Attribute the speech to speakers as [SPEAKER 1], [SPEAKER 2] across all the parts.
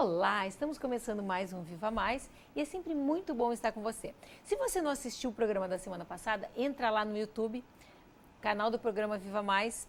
[SPEAKER 1] Olá, estamos começando mais um Viva Mais e é sempre muito bom estar com você. Se você não assistiu o programa da semana passada, entra lá no YouTube, canal do programa Viva Mais,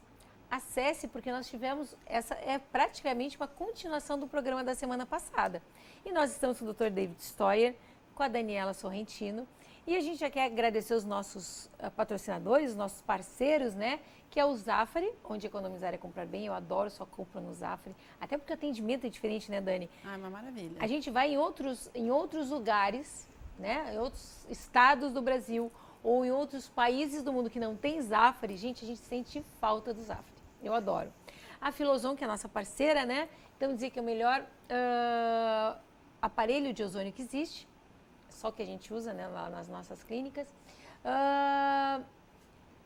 [SPEAKER 1] acesse porque nós tivemos, essa é praticamente uma continuação do programa da semana passada. E nós estamos com o Dr. David Stoyer, com a Daniela Sorrentino e a gente já quer agradecer os nossos patrocinadores, os nossos parceiros, né? Que é o Zafari, onde economizar é comprar bem. Eu adoro sua compra no Zafari. Até porque o atendimento é diferente, né, Dani?
[SPEAKER 2] Ah, é uma maravilha.
[SPEAKER 1] A gente vai em outros lugares, né? Em outros estados do Brasil ou em outros países do mundo que não tem Zafari. Gente, a gente sente falta do Zafari. Eu adoro. A Filozon, que é a nossa parceira, né? Então, dizer que é o melhor aparelho de ozônio que existe. Só que a gente usa, né, lá nas nossas clínicas.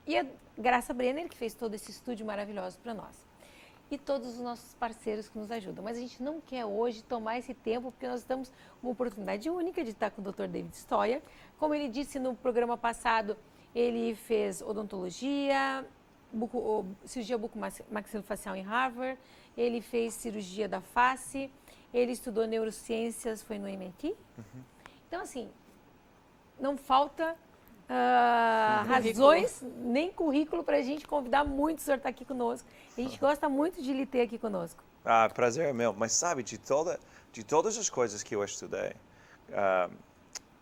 [SPEAKER 1] E a Graça Brenner, que fez todo esse estúdio maravilhoso para nós. E todos os nossos parceiros que nos ajudam. Mas a gente não quer hoje tomar esse tempo, porque nós estamos uma oportunidade única de estar com o Dr. David Stoyer. Como ele disse no programa passado, ele fez odontologia, cirurgia bucomaxilofacial em Harvard, ele fez cirurgia da face, ele estudou neurociências, foi no MIT. Então, assim, não falta razões, nem currículo para a gente convidar muito o senhor estar aqui conosco. A gente gosta muito de lhe ter aqui conosco.
[SPEAKER 3] Ah, prazer é meu. Mas sabe, de todas as coisas que eu estudei,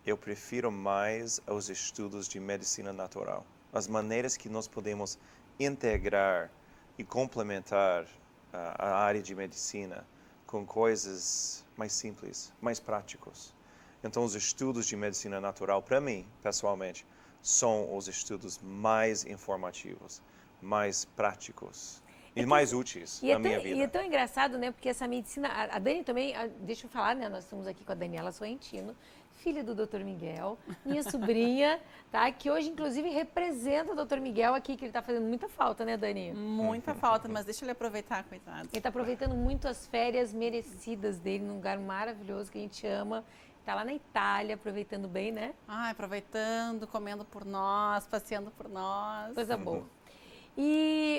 [SPEAKER 3] eu prefiro mais os estudos de medicina natural. As maneiras que nós podemos integrar e complementar a área de medicina com coisas mais simples, mais práticas. Então, os estudos de medicina natural, para mim, pessoalmente, são os estudos mais informativos, mais práticos e mais úteis na minha vida.
[SPEAKER 1] E é tão engraçado, né? Porque essa medicina... A Dani também, deixa eu falar, né? Nós estamos aqui com a Daniela Sorrentino, filha do Dr. Miguel, minha sobrinha, tá? Que hoje, inclusive, representa o Dr. Miguel aqui, que ele está fazendo muita falta, né, Dani?
[SPEAKER 2] Muita falta, mas deixa ele aproveitar, coitado.
[SPEAKER 1] Ele está aproveitando muito as férias merecidas dele, num lugar maravilhoso que a gente ama. Está lá na Itália, aproveitando bem, né?
[SPEAKER 2] Ah, aproveitando, comendo por nós, passeando por nós.
[SPEAKER 1] Coisa boa.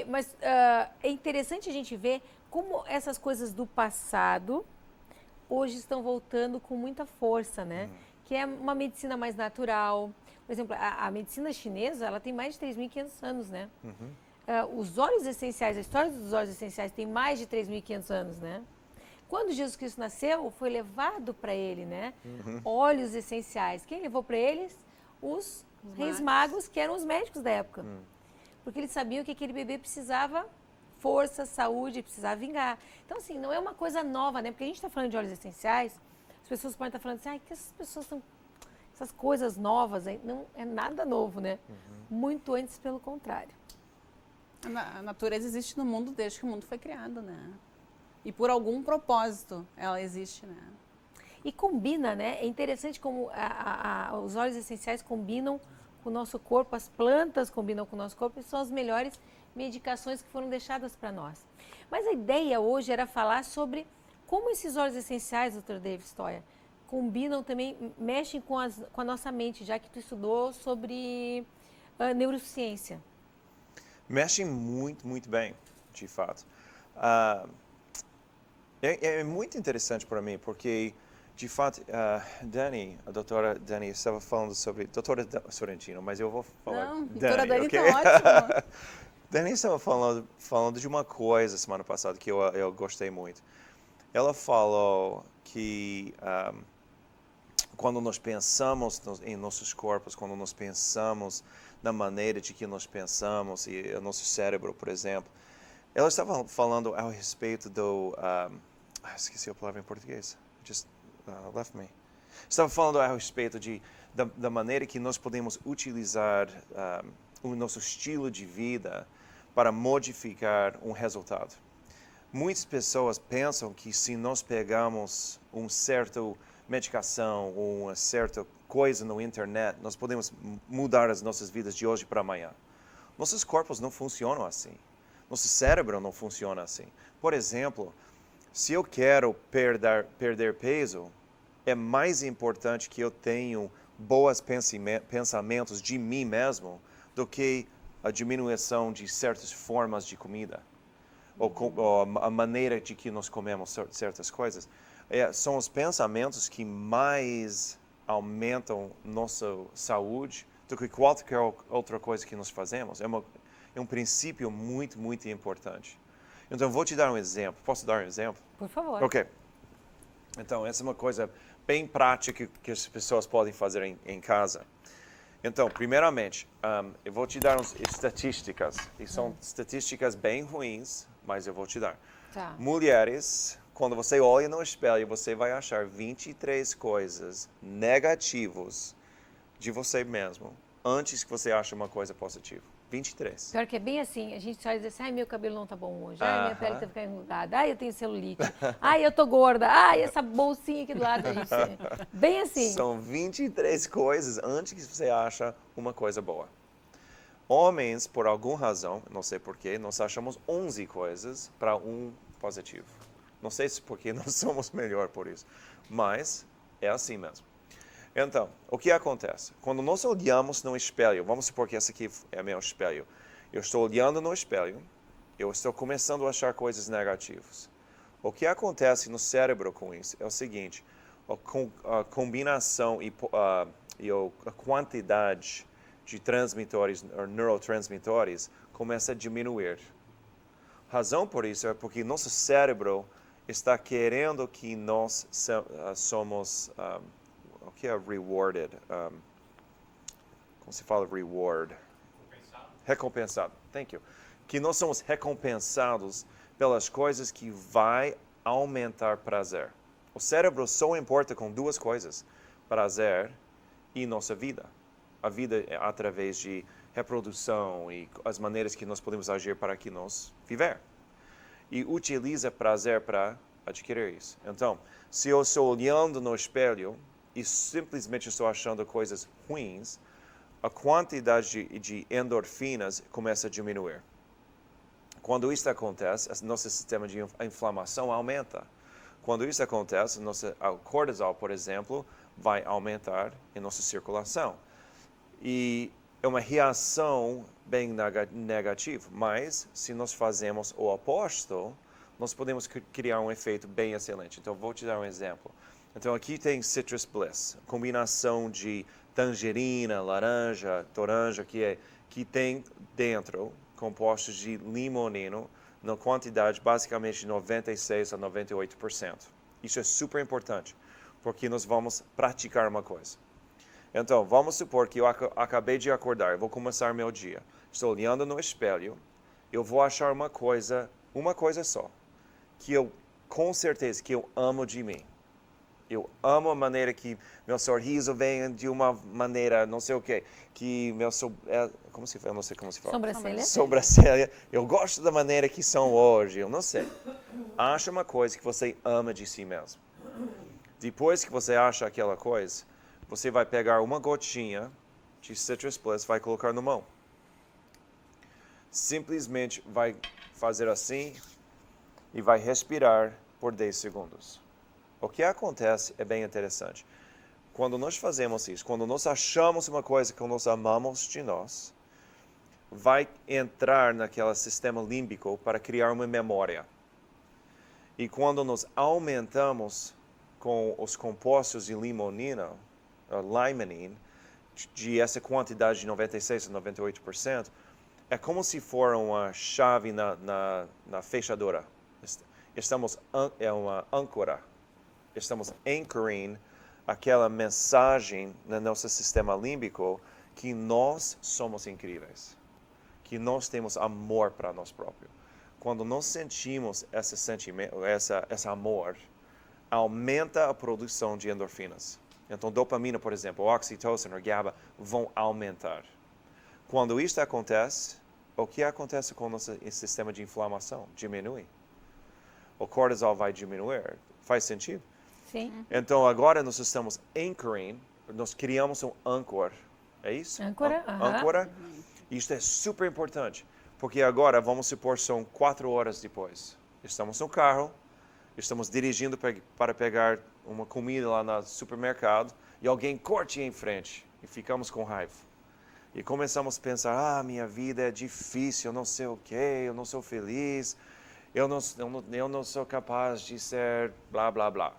[SPEAKER 1] Mas é interessante a gente ver como essas coisas do passado hoje estão voltando com muita força, né? Que é uma medicina mais natural. Por exemplo, a medicina chinesa, ela tem mais de 3.500 anos, né? Os óleos essenciais, a história dos óleos essenciais tem mais de 3.500 anos, né? Quando Jesus Cristo nasceu, foi levado para ele, né? Óleos essenciais. Quem levou para eles? Os reis magos, que eram os médicos da época. Porque eles sabiam que aquele bebê precisava força, saúde, precisava vingar. Então, assim, não é uma coisa nova, né? Porque a gente está falando de óleos essenciais, as pessoas podem estar falando assim, ai, que essas pessoas estão... Essas coisas novas, aí. Não é nada novo, né? Muito antes, pelo contrário.
[SPEAKER 2] A natureza existe no mundo desde que o mundo foi criado, né? E por algum propósito ela existe, né?
[SPEAKER 1] E combina, né? É interessante como os óleos essenciais combinam com o nosso corpo, as plantas combinam com o nosso corpo e são as melhores medicações que foram deixadas para nós. Mas a ideia hoje era falar sobre como esses óleos essenciais, Dr. David Stoyer, combinam também, mexem com a nossa mente, já que tu estudou sobre neurociência.
[SPEAKER 3] Mexem muito, muito bem, de fato. É muito interessante para mim, porque, de fato, a doutora Dani estava falando sobre... Doutora Sorrentino, mas eu vou falar
[SPEAKER 2] Não,
[SPEAKER 3] Dani,
[SPEAKER 2] doutora Dani
[SPEAKER 3] okay?
[SPEAKER 2] tá ótimo.
[SPEAKER 3] Dani estava falando de uma coisa semana passada que eu gostei muito. Ela falou que quando nós pensamos em nossos corpos, quando nós pensamos na maneira de que nós pensamos, e o nosso cérebro, por exemplo, ela estava falando a respeito do... esqueci a palavra em português. Just left me. Estava falando a respeito da maneira que nós podemos utilizar o nosso estilo de vida para modificar um resultado. Muitas pessoas pensam que se nós pegamos uma certa medicação ou uma certa coisa na internet, nós podemos mudar as nossas vidas de hoje para amanhã. Nossos corpos não funcionam assim. Nosso cérebro não funciona assim. Por exemplo, se eu quero perder peso, é mais importante que eu tenha bons pensamentos de mim mesmo do que a diminuição de certas formas de comida ou a maneira de que nós comemos certas coisas. São os pensamentos que mais aumentam nossa saúde do que qualquer outra coisa que nós fazemos. É um princípio muito, muito importante. Então, vou te dar um exemplo. Posso dar um exemplo?
[SPEAKER 1] Por favor.
[SPEAKER 3] Ok. Então, essa é uma coisa bem prática que as pessoas podem fazer em casa. Então, primeiramente, eu vou te dar umas estatísticas. E são estatísticas bem ruins, mas eu vou te dar.
[SPEAKER 1] Tá.
[SPEAKER 3] Mulheres, quando você olha no espelho, você vai achar 23 coisas negativas de você mesmo antes que você ache uma coisa positiva. 23.
[SPEAKER 1] Pior que é bem assim, a gente só diz assim, ai, meu cabelo não tá bom hoje, ai, minha pele tá ficando enrugada, ai, eu tenho celulite, ai, eu tô gorda, ai, essa bolsinha aqui do lado, a gente... bem assim.
[SPEAKER 3] São 23 coisas antes que você acha uma coisa boa. Homens, por alguma razão, não sei porquê, nós achamos 11 coisas para um positivo. Não sei se porque nós somos melhor por isso, mas é assim mesmo. Então, o que acontece? Quando nós olhamos no espelho, vamos supor que esse aqui é meu espelho. Eu estou olhando no espelho, eu estou começando a achar coisas negativas. O que acontece no cérebro com isso é o seguinte, a combinação e a quantidade de transmissores, neurotransmissores, começa a diminuir. A razão por isso é porque nosso cérebro está querendo que nós somos... o que é rewarded? Como se fala reward? Recompensado. Thank you. Que nós somos recompensados pelas coisas que vai aumentar prazer. O cérebro só importa com duas coisas: prazer e nossa vida. A vida é através de reprodução e as maneiras que nós podemos agir para que nós viver. E utiliza prazer para adquirir isso. Então, se eu estou olhando no espelho e simplesmente estou achando coisas ruins, a quantidade de endorfinas começa a diminuir. Quando isso acontece, nosso sistema de inflamação aumenta. Quando isso acontece, o cortisol, por exemplo, vai aumentar em nossa circulação. E é uma reação bem negativa, mas se nós fazemos o oposto, nós podemos criar um efeito bem excelente. Então, vou te dar um exemplo. Então, aqui tem Citrus Bliss, combinação de tangerina, laranja, toranja, que tem dentro compostos de limoneno, na quantidade basicamente de 96% a 98%. Isso é super importante, porque nós vamos praticar uma coisa. Então, vamos supor que eu acabei de acordar, eu vou começar meu dia. Estou olhando no espelho, eu vou achar uma coisa só, que eu, com certeza, que eu amo de mim. Eu amo a maneira que meu sorriso vem de uma maneira, não sei o quê, que como se fala? Eu não sei como se fala.
[SPEAKER 1] Sobrancelha?
[SPEAKER 3] Sobrancelha. Eu gosto da maneira que são hoje, eu não sei. Acha uma coisa que você ama de si mesmo. Depois que você acha aquela coisa, você vai pegar uma gotinha de Citrus Bliss, vai colocar na mão. Simplesmente vai fazer assim e vai respirar por 10 segundos. O que acontece é bem interessante. Quando nós fazemos isso, quando nós achamos uma coisa que nós amamos de nós, vai entrar naquele sistema límbico para criar uma memória. E quando nós aumentamos com os compostos de limonina, limonene, de essa quantidade de 96% a 98%, é como se for uma chave na fechadura. É uma âncora. Estamos anchoring aquela mensagem no nosso sistema límbico que nós somos incríveis, que nós temos amor para nós próprios. Quando nós sentimos esse sentimento, esse amor, aumenta a produção de endorfinas. Então, dopamina, por exemplo, oxitocina ou GABA vão aumentar. Quando isso acontece, o que acontece com o nosso sistema de inflamação? Diminui. O cortisol vai diminuir. Faz sentido?
[SPEAKER 1] Sim.
[SPEAKER 3] Então, agora nós estamos anchoring, nós criamos um âncora. É isso?
[SPEAKER 1] Âncora.
[SPEAKER 3] Âncora. Isto é super importante, porque agora, vamos supor, são 4 horas depois. Estamos no carro, estamos dirigindo para pegar uma comida lá no supermercado e alguém corte em frente e ficamos com raiva. E começamos a pensar, minha vida é difícil, eu não sei o quê, eu não sou feliz, eu não sou capaz de ser blá, blá, blá.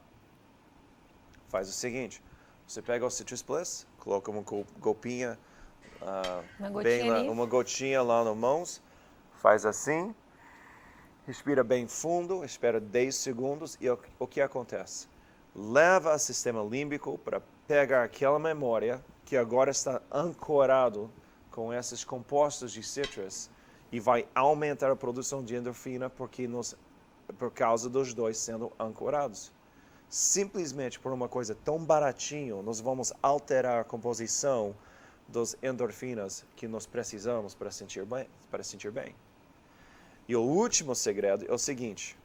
[SPEAKER 3] faz o seguinte, você pega o Citrus Bliss, coloca uma golpinha, uma gotinha lá nas mãos, faz assim, respira bem fundo, espera 10 segundos e o que acontece? Leva ao sistema límbico para pegar aquela memória que agora está ancorado com esses compostos de citrus e vai aumentar a produção de endorfina por causa dos dois sendo ancorados. Simplesmente por uma coisa tão baratinho, nós vamos alterar a composição das endorfinas que nós precisamos para sentir bem. E o último segredo é o seguinte,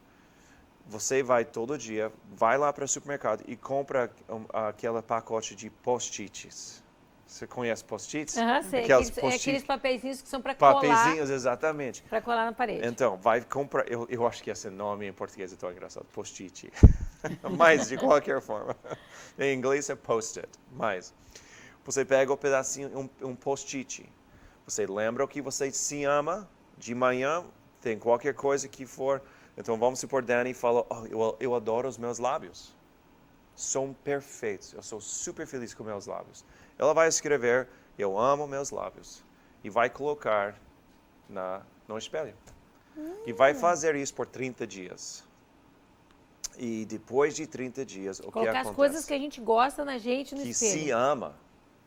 [SPEAKER 3] você vai todo dia, vai lá para o supermercado e compra aquele pacote de post-its. Você conhece post-its?
[SPEAKER 1] Sei. Aqueles papeizinhos que são para colar.
[SPEAKER 3] Papeizinhos, exatamente.
[SPEAKER 1] Para colar na parede.
[SPEAKER 3] Então, vai comprar, eu acho que esse nome em português é tão engraçado, post-it. Mas, de qualquer forma, em inglês é post-it. Mas, você pega um pedacinho, um post-it. Você lembra o que você se ama de manhã, tem qualquer coisa que for. Então, vamos supor, Dani fala, eu adoro os meus lábios. São perfeitos, eu sou super feliz com meus lábios. Ela vai escrever, eu amo meus lábios. E vai colocar no espelho. E vai fazer isso por 30 dias. E depois de 30 dias, o que acontece?
[SPEAKER 1] Colocar as coisas que a gente gosta na gente no espelho.
[SPEAKER 3] Que se ama.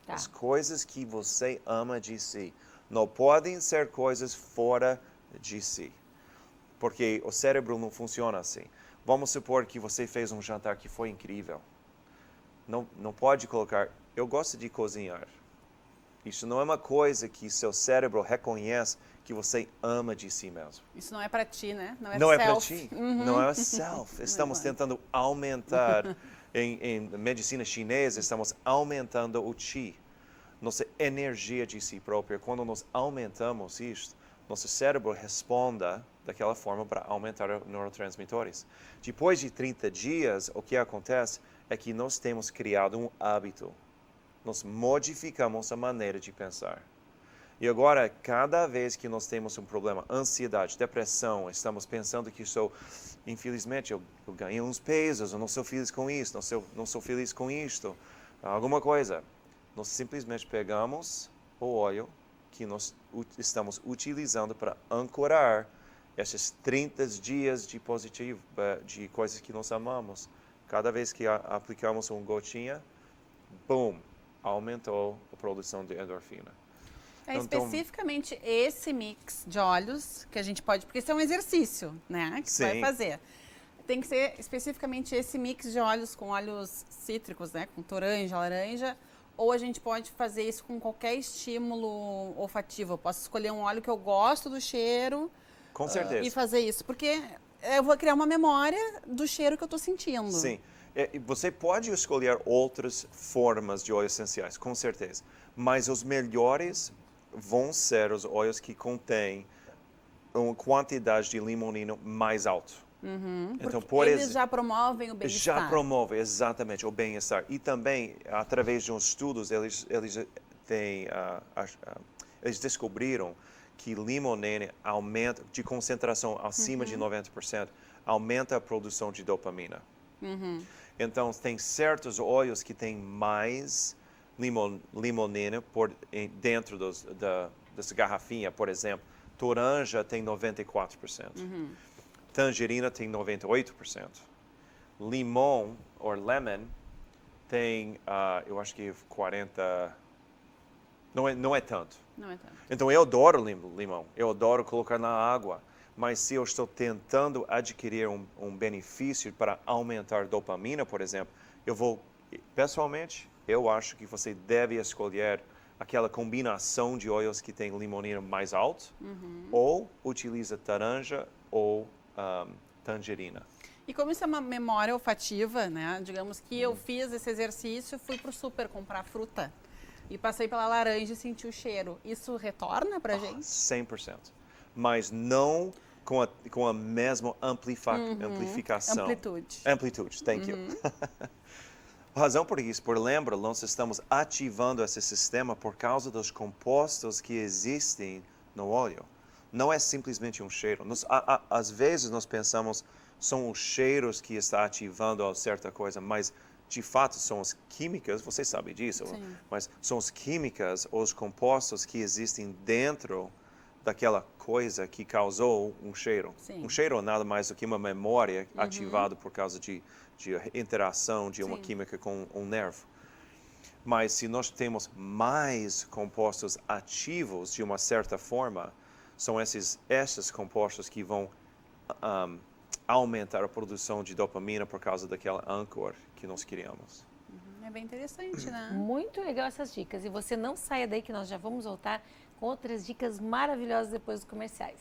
[SPEAKER 1] Tá.
[SPEAKER 3] As coisas que você ama de si. Não podem ser coisas fora de si. Porque o cérebro não funciona assim. Vamos supor que você fez um jantar que foi incrível. Não pode colocar, eu gosto de cozinhar. Isso não é uma coisa que seu cérebro reconhece que você ama de si mesmo.
[SPEAKER 2] Isso não é para ti, né?
[SPEAKER 3] Não é para ti. Não é self. Estamos tentando aumentar, em medicina chinesa, estamos aumentando o chi, nossa energia de si própria. Quando nós aumentamos isto, nosso cérebro responde daquela forma para aumentar os neurotransmissores. Depois de 30 dias, o que acontece é que nós temos criado um hábito. Nós modificamos a maneira de pensar. E agora, cada vez que nós temos um problema, ansiedade, depressão, estamos pensando que infelizmente, eu ganhei uns pesos, eu não sou feliz com isso, não sou feliz com isto, alguma coisa. Nós simplesmente pegamos o óleo que nós estamos utilizando para ancorar esses 30 dias de positivo, de coisas que nós amamos. Cada vez que aplicamos uma gotinha, boom, aumentou a produção de endorfina.
[SPEAKER 2] Especificamente esse mix de óleos que a gente pode, porque isso é um exercício, né, que você vai fazer. Tem que ser especificamente esse mix de óleos com óleos cítricos, né, com toranja, laranja, ou a gente pode fazer isso com qualquer estímulo olfativo. Eu posso escolher um óleo que eu gosto do cheiro.
[SPEAKER 3] Com certeza.
[SPEAKER 2] E fazer isso, porque eu vou criar uma memória do cheiro que eu estou sentindo.
[SPEAKER 3] Sim. Você pode escolher outras formas de óleos essenciais, com certeza. Mas os melhores vão ser os óleos que contêm uma quantidade de limonino mais alta.
[SPEAKER 2] Então, por eles já promovem o bem-estar.
[SPEAKER 3] Já promovem, exatamente, o bem-estar. E também, através de uns estudos, eles descobriram que limonene aumenta, de concentração acima de 90%, aumenta a produção de dopamina. Então, tem certos óleos que têm mais limonene dentro dessa garrafinha, por exemplo. Toranja tem 94%. Tangerina tem 98%. Limão, ou lemon, tem, eu acho que 40%. Não é tanto.
[SPEAKER 2] Não é tanto.
[SPEAKER 3] Então, eu adoro limão. Eu adoro colocar na água. Mas se eu estou tentando adquirir um benefício para aumentar dopamina, por exemplo, pessoalmente, eu acho que você deve escolher aquela combinação de óleos que tem limonina mais alto, ou utiliza laranja ou tangerina.
[SPEAKER 2] E como isso é uma memória olfativa, né? Digamos que eu fiz esse exercício, fui para o super comprar fruta e passei pela laranja e senti o cheiro. Isso retorna para a gente?
[SPEAKER 3] 100%. Mas não com a mesma amplificação. Amplitude, thank you. A razão por isso, lembra, nós estamos ativando esse sistema por causa dos compostos que existem no óleo. Não é simplesmente um cheiro. Às vezes nós pensamos são os cheiros que está ativando certa coisa, mas de fato são as químicas, você sabe disso, mas são as químicas, os compostos que existem dentro daquela coisa que causou um cheiro.
[SPEAKER 2] Sim.
[SPEAKER 3] Um cheiro é nada mais do que uma memória ativada por causa de interação de uma química com um nervo. Mas se nós temos mais compostos ativos de uma certa forma, são esses compostos que vão aumentar a produção de dopamina por causa daquela âncora que nós criamos.
[SPEAKER 2] É bem interessante, né?
[SPEAKER 1] Muito legal essas dicas. E você não saia daí que nós já vamos voltar com outras dicas maravilhosas depois dos comerciais.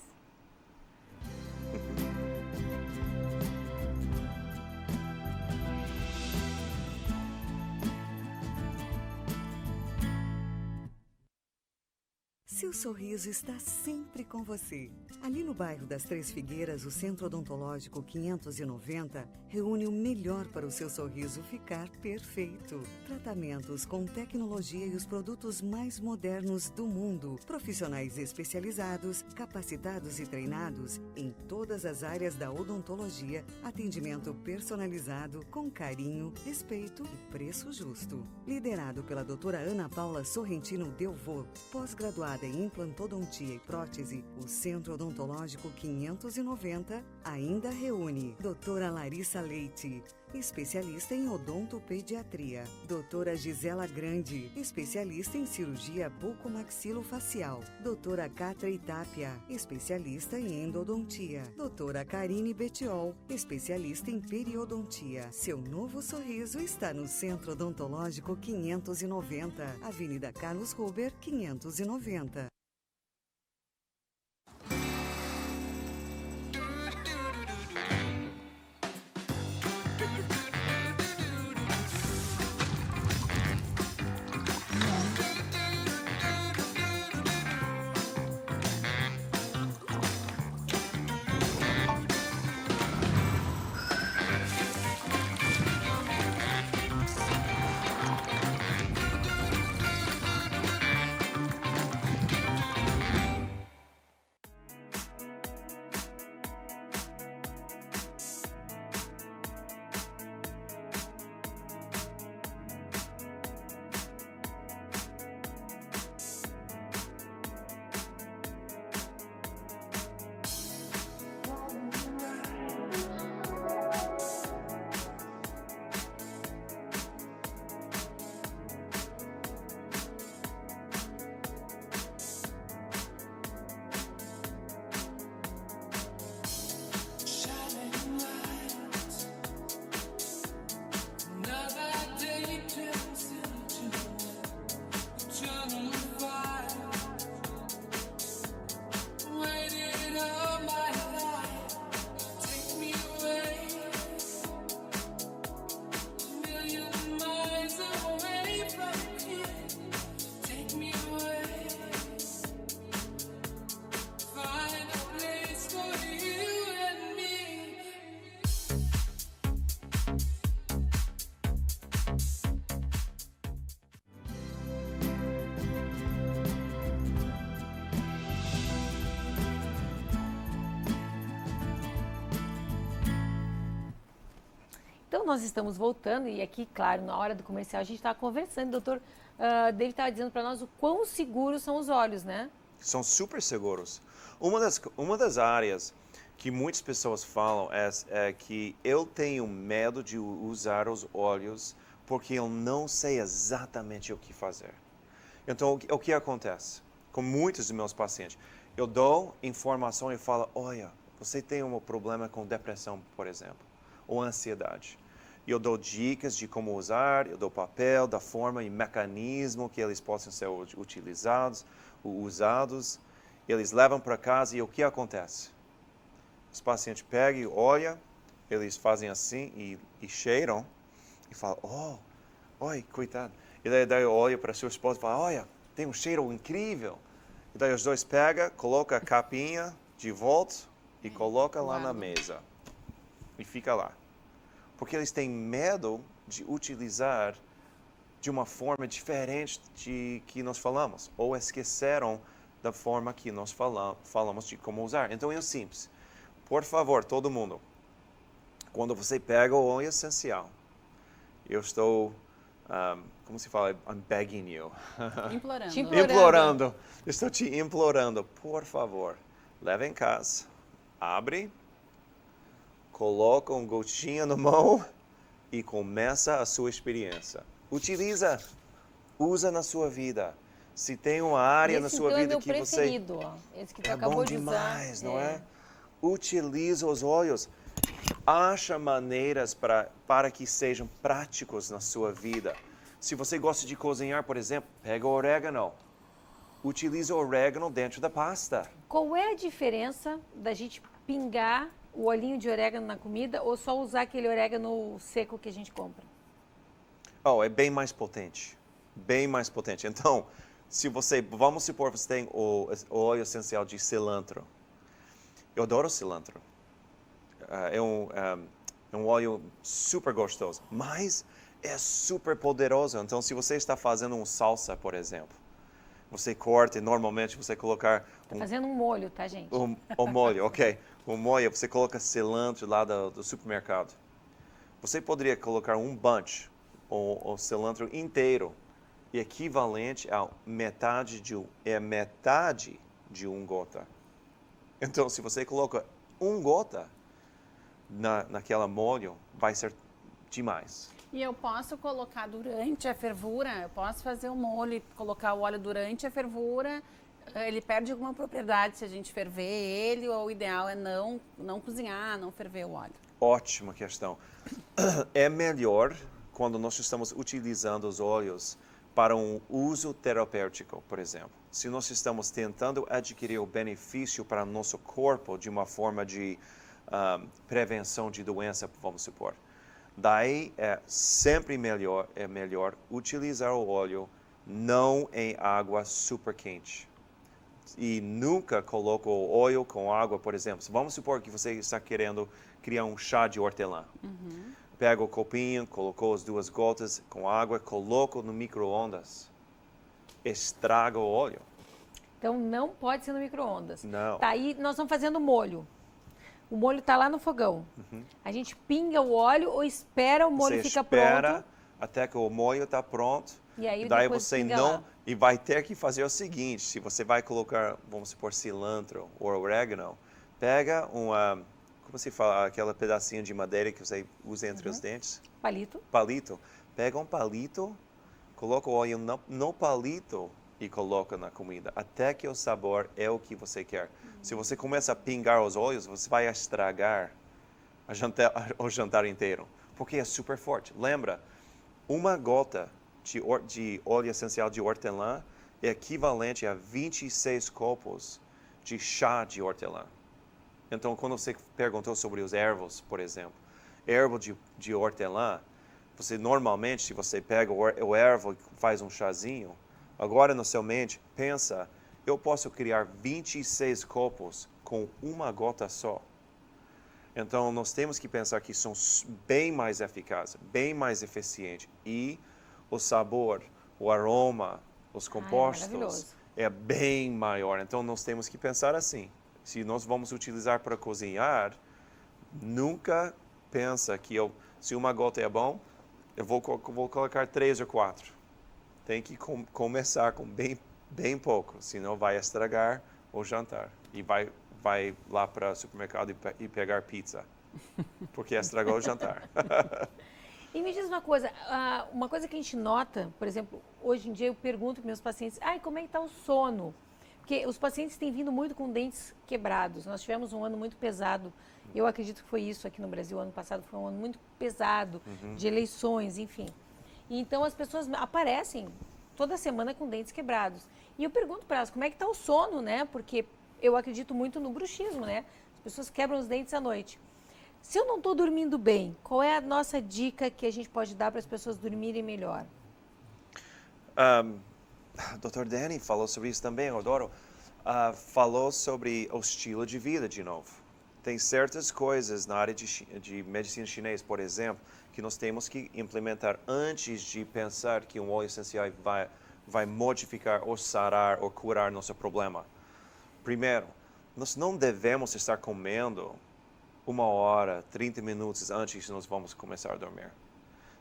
[SPEAKER 4] Seu sorriso está sempre com você. Ali no bairro das Três Figueiras, o Centro Odontológico 590 reúne o melhor para o seu sorriso ficar perfeito. Tratamentos com tecnologia e os produtos mais modernos do mundo. Profissionais especializados, capacitados e treinados em todas as áreas da odontologia. Atendimento personalizado, com carinho, respeito e preço justo. Liderado pela doutora Ana Paula Sorrentino Delvaux, pós-graduada em implantodontia e prótese, o Centro Odontológico 590 ainda reúne doutora Larissa Leite, especialista em odontopediatria, doutora Gisela Grande, especialista em cirurgia bucomaxilofacial, doutora Catra Itápia, especialista em endodontia, doutora Karine Betiol, especialista em periodontia. Seu novo sorriso está no Centro Odontológico 590, Avenida Carlos Ruber, 590.
[SPEAKER 1] Então, nós estamos voltando e aqui, claro, na hora do comercial a gente estava conversando. O doutor David estava dizendo para nós o quão seguros são os olhos, né?
[SPEAKER 3] São super seguros. Uma das áreas que muitas pessoas falam é que eu tenho medo de usar os olhos porque eu não sei exatamente o que fazer. Então, o que acontece com muitos dos meus pacientes? Eu dou informação e falo, olha, você tem um problema com depressão, por exemplo, ou ansiedade. Eu dou dicas de como usar, eu dou papel, da forma e mecanismo que eles possam ser usados. Eles levam para casa e o que acontece? Os pacientes pegam e olham, eles fazem assim e cheiram e falam, oi, coitado. E daí olha para sua esposa e fala, olha, tem um cheiro incrível. E daí os dois pegam, colocam a capinha de volta e colocam lá na mesa. E fica lá. Porque eles têm medo de utilizar de uma forma diferente de que nós falamos. Ou esqueceram da forma que nós falamos de como usar. Então é simples. Por favor, todo mundo, quando você pega o óleo essencial, eu estou, como se fala? I'm begging you.
[SPEAKER 2] Implorando.
[SPEAKER 1] Te implorando.
[SPEAKER 3] Implorando. Estou te implorando, por favor, leva em casa, abre, coloca um gotinha na mão e começa a sua experiência. Usa na sua vida. Se tem uma área na sua vida que você...
[SPEAKER 1] preferido, ó. Esse que tu acabou de usar.
[SPEAKER 3] Demais, não é? Utiliza os óleos. Acha maneiras para que sejam práticos na sua vida. Se você gosta de cozinhar, por exemplo, pega o orégano. Utiliza o orégano dentro da pasta.
[SPEAKER 1] Qual é a diferença da gente pingar o olhinho de orégano na comida ou só usar aquele orégano seco que a gente compra?
[SPEAKER 3] É bem mais potente. Bem mais potente. Então, vamos supor que você tem o óleo essencial de cilantro. Eu adoro cilantro. É um óleo super gostoso, mas é super poderoso. Então, se você está fazendo salsa, por exemplo, você corta e normalmente você colocar...
[SPEAKER 1] Fazendo um molho, tá, gente?
[SPEAKER 3] Um molho, ok. Um molho, você coloca cilantro lá do supermercado. Você poderia colocar um bunch, o cilantro inteiro, e equivalente a metade de um gota. Então, se você coloca um gota naquela molho, vai ser demais.
[SPEAKER 2] E eu posso colocar durante a fervura, eu posso fazer o molho e colocar o óleo durante a fervura. Ele perde alguma propriedade se a gente ferver ele, ou o ideal é não cozinhar, não ferver o óleo?
[SPEAKER 3] Ótima questão. É melhor quando nós estamos utilizando os óleos para um uso terapêutico, por exemplo. Se nós estamos tentando adquirir o benefício para o nosso corpo de uma forma de prevenção de doença, vamos supor. Daí é sempre melhor utilizar o óleo não em água super quente. E nunca coloque o óleo com água, por exemplo. Vamos supor que você está querendo criar um chá de hortelã. Pega o copinho, colocou as 2 gotas com água, coloca no micro-ondas. Estraga o óleo.
[SPEAKER 1] Então não pode ser no micro-ondas.
[SPEAKER 3] Não.
[SPEAKER 1] Tá, aí nós vamos fazendo molho. O molho está lá no fogão. A gente pinga o óleo ou espera o molho ficar pronto?
[SPEAKER 3] Você espera até que o molho está pronto.
[SPEAKER 1] E aí
[SPEAKER 3] daí
[SPEAKER 1] depois
[SPEAKER 3] você
[SPEAKER 1] pinga
[SPEAKER 3] não...
[SPEAKER 1] lá.
[SPEAKER 3] E vai ter que fazer o seguinte, se você vai colocar, vamos supor, cilantro ou orégano, pega como se fala, aquela pedacinho de madeira que você usa entre os dentes?
[SPEAKER 1] Palito.
[SPEAKER 3] Palito. Pega um palito, coloca o óleo no palito e coloca na comida, até que o sabor é o que você quer. Se você começa a pingar os óleos, você vai estragar o jantar inteiro, porque é super forte. Lembra, uma gota de óleo essencial de hortelã é equivalente a 26 copos de chá de hortelã. Então, quando você perguntou sobre os ervos, por exemplo, ervo de hortelã, você normalmente, se você pega o ervo e faz um chazinho, agora na sua mente, pensa, eu posso criar 26 copos com uma gota só. Então, nós temos que pensar que são bem mais eficazes, bem mais eficientes. E o sabor, o aroma, os compostos é bem maior. Então, nós temos que pensar assim. Se nós vamos utilizar para cozinhar, nunca pensa que se uma gota é bom, eu vou colocar 3 ou 4. Tem que começar com bem pouco, senão vai estragar o jantar. E vai lá para o supermercado e pegar pizza, porque estragou o jantar.
[SPEAKER 1] E me diz uma coisa que a gente nota, por exemplo, hoje em dia eu pergunto para meus pacientes, como é que está o sono? Porque os pacientes têm vindo muito com dentes quebrados. Nós tivemos um ano muito pesado. Eu acredito que foi isso aqui no Brasil. O ano passado foi um ano muito pesado, de eleições, enfim. E então as pessoas aparecem toda semana com dentes quebrados. E eu pergunto para elas como é que está o sono, né? Porque eu acredito muito no bruxismo, né? As pessoas quebram os dentes à noite. Se eu não estou dormindo bem, qual é a nossa dica que a gente pode dar para as pessoas dormirem melhor?
[SPEAKER 3] Dr. Danny falou sobre isso também, eu adoro. Falou sobre o estilo de vida de novo. Tem certas coisas na área de medicina chinesa, por exemplo, que nós temos que implementar antes de pensar que um óleo essencial vai modificar ou sarar ou curar nosso problema. Primeiro, nós não devemos estar comendo 1 hora, 30 minutos antes que nós vamos começar a dormir.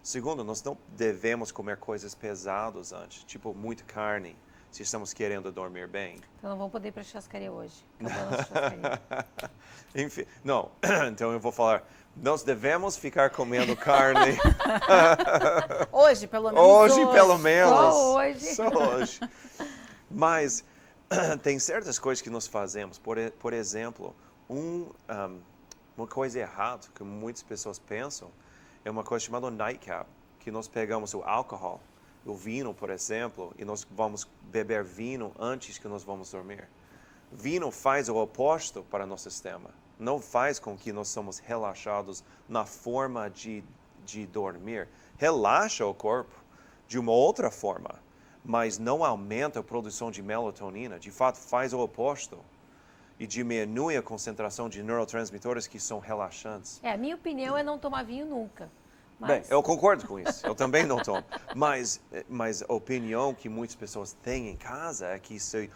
[SPEAKER 3] Segundo, nós não devemos comer coisas pesadas antes, tipo muita carne, se estamos querendo dormir bem.
[SPEAKER 1] Então não vamos poder ir para a churrascaria hoje. Acabou a nossa churrascaria.
[SPEAKER 3] Enfim, não. Então eu vou falar, nós devemos ficar comendo carne.
[SPEAKER 2] Hoje, pelo menos.
[SPEAKER 3] Hoje, pelo menos.
[SPEAKER 1] Só hoje.
[SPEAKER 3] Só hoje. Mas tem certas coisas que nós fazemos. Por exemplo, uma coisa errada que muitas pessoas pensam é uma coisa chamada nightcap, que nós pegamos o álcool, o vinho, por exemplo, e nós vamos beber vinho antes que nós vamos dormir. Vinho faz o oposto para o nosso sistema. Não faz com que nós somos relaxados na forma de dormir. Relaxa o corpo de uma outra forma, mas não aumenta a produção de melatonina. De fato, faz o oposto e diminui a concentração de neurotransmissores que são relaxantes.
[SPEAKER 1] A minha opinião é não tomar vinho nunca. Mas...
[SPEAKER 3] Bem, eu concordo com isso. Eu também não tomo. Mas a opinião que muitas pessoas têm em casa é que se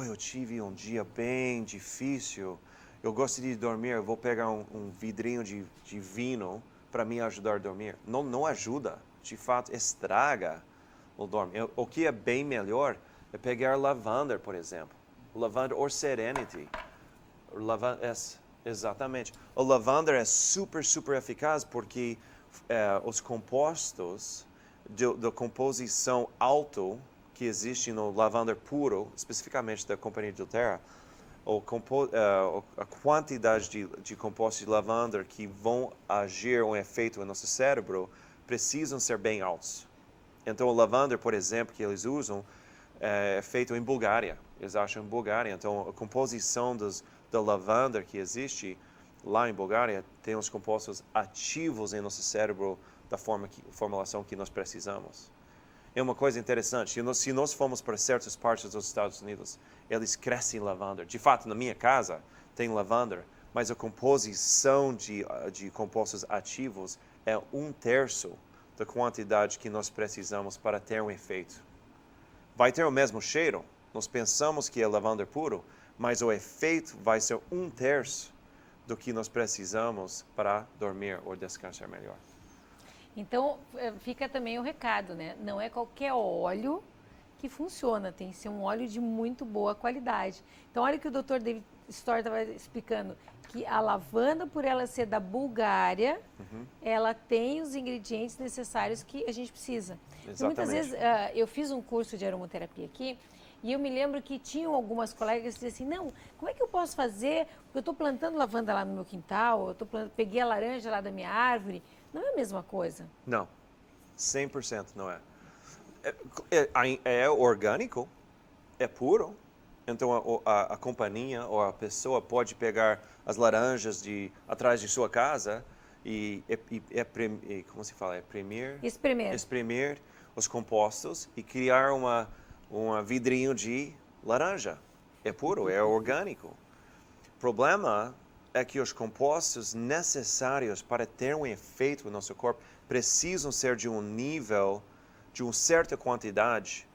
[SPEAKER 3] eu tive um dia bem difícil, eu gostaria de dormir, eu vou pegar um vidrinho de vinho para me ajudar a dormir. Não ajuda. De fato, estraga o dormir. O que é bem melhor é pegar lavanda, por exemplo. Lavanda ou Serenity. Exatamente. O lavanda é super, super eficaz porque os compostos da composição alto que existe no lavanda puro, especificamente da companhia de doTERRA, a quantidade de compostos de lavanda que vão agir um efeito no nosso cérebro precisam ser bem altos. Então, o lavanda, por exemplo, que eles usam é feito em Bulgária. Eles acham em Bulgária. Então, a composição da lavanda que existe lá em Bulgária tem os compostos ativos em nosso cérebro da formulação que nós precisamos. É uma coisa interessante. Se nós formos para certas partes dos Estados Unidos, eles crescem lavanda. De fato, na minha casa tem lavanda, mas a composição de compostos ativos é 1/3 da quantidade que nós precisamos para ter um efeito. Vai ter o mesmo cheiro. Nós pensamos que é lavanda puro, mas o efeito vai ser 1/3 do que nós precisamos para dormir ou descansar melhor.
[SPEAKER 1] Então, fica também o recado, né? Não é qualquer óleo que funciona, tem que ser um óleo de muito boa qualidade. Então, olha o que o Dr. David Storr estava explicando, que a lavanda, por ela ser da Bulgária, ela tem os ingredientes necessários que a gente precisa. E muitas vezes, eu fiz um curso de aromaterapia aqui, e eu me lembro que tinham algumas colegas que diziam assim, não, como é que eu posso fazer? Porque eu estou plantando lavanda lá no meu quintal, peguei a laranja lá da minha árvore. Não é a mesma coisa.
[SPEAKER 3] Não, 100% não é. É orgânico, é puro. Então a companhia ou a pessoa pode pegar as laranjas atrás de sua casa e como se fala? Espremer os compostos e criar um vidrinho de laranja. É puro, é orgânico. O problema é que os compostos necessários para ter um efeito no nosso corpo precisam ser de um nível, de uma certa quantidade,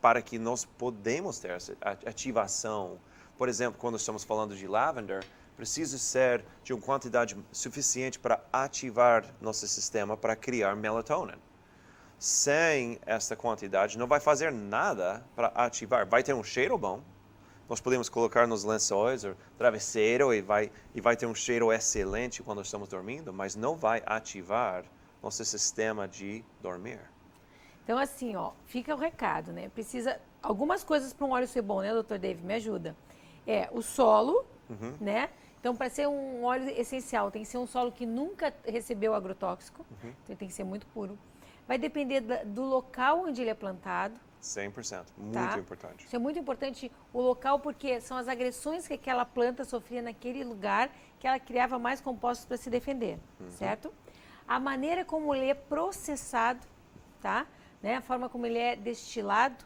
[SPEAKER 3] para que nós podemos ter essa ativação. Por exemplo, quando estamos falando de lavender, precisa ser de uma quantidade suficiente para ativar nosso sistema para criar melatonina. Sem essa quantidade, não vai fazer nada para ativar. Vai ter um cheiro bom. Nós podemos colocar nos lençóis ou travesseiro e vai ter um cheiro excelente quando estamos dormindo, mas não vai ativar nosso sistema de dormir.
[SPEAKER 1] Então, assim, fica o recado, né? Precisa algumas coisas para um óleo ser bom, né, Dr. Dave? Me ajuda. O solo, né? Então, para ser um óleo essencial, tem que ser um solo que nunca recebeu agrotóxico, então ele tem que ser muito puro. Vai depender do local onde ele é plantado.
[SPEAKER 3] 100%, muito importante.
[SPEAKER 1] Isso é muito importante, o local, porque são as agressões que aquela planta sofria naquele lugar que ela criava mais compostos para se defender, certo? A maneira como ele é processado, tá? Né? A forma como ele é destilado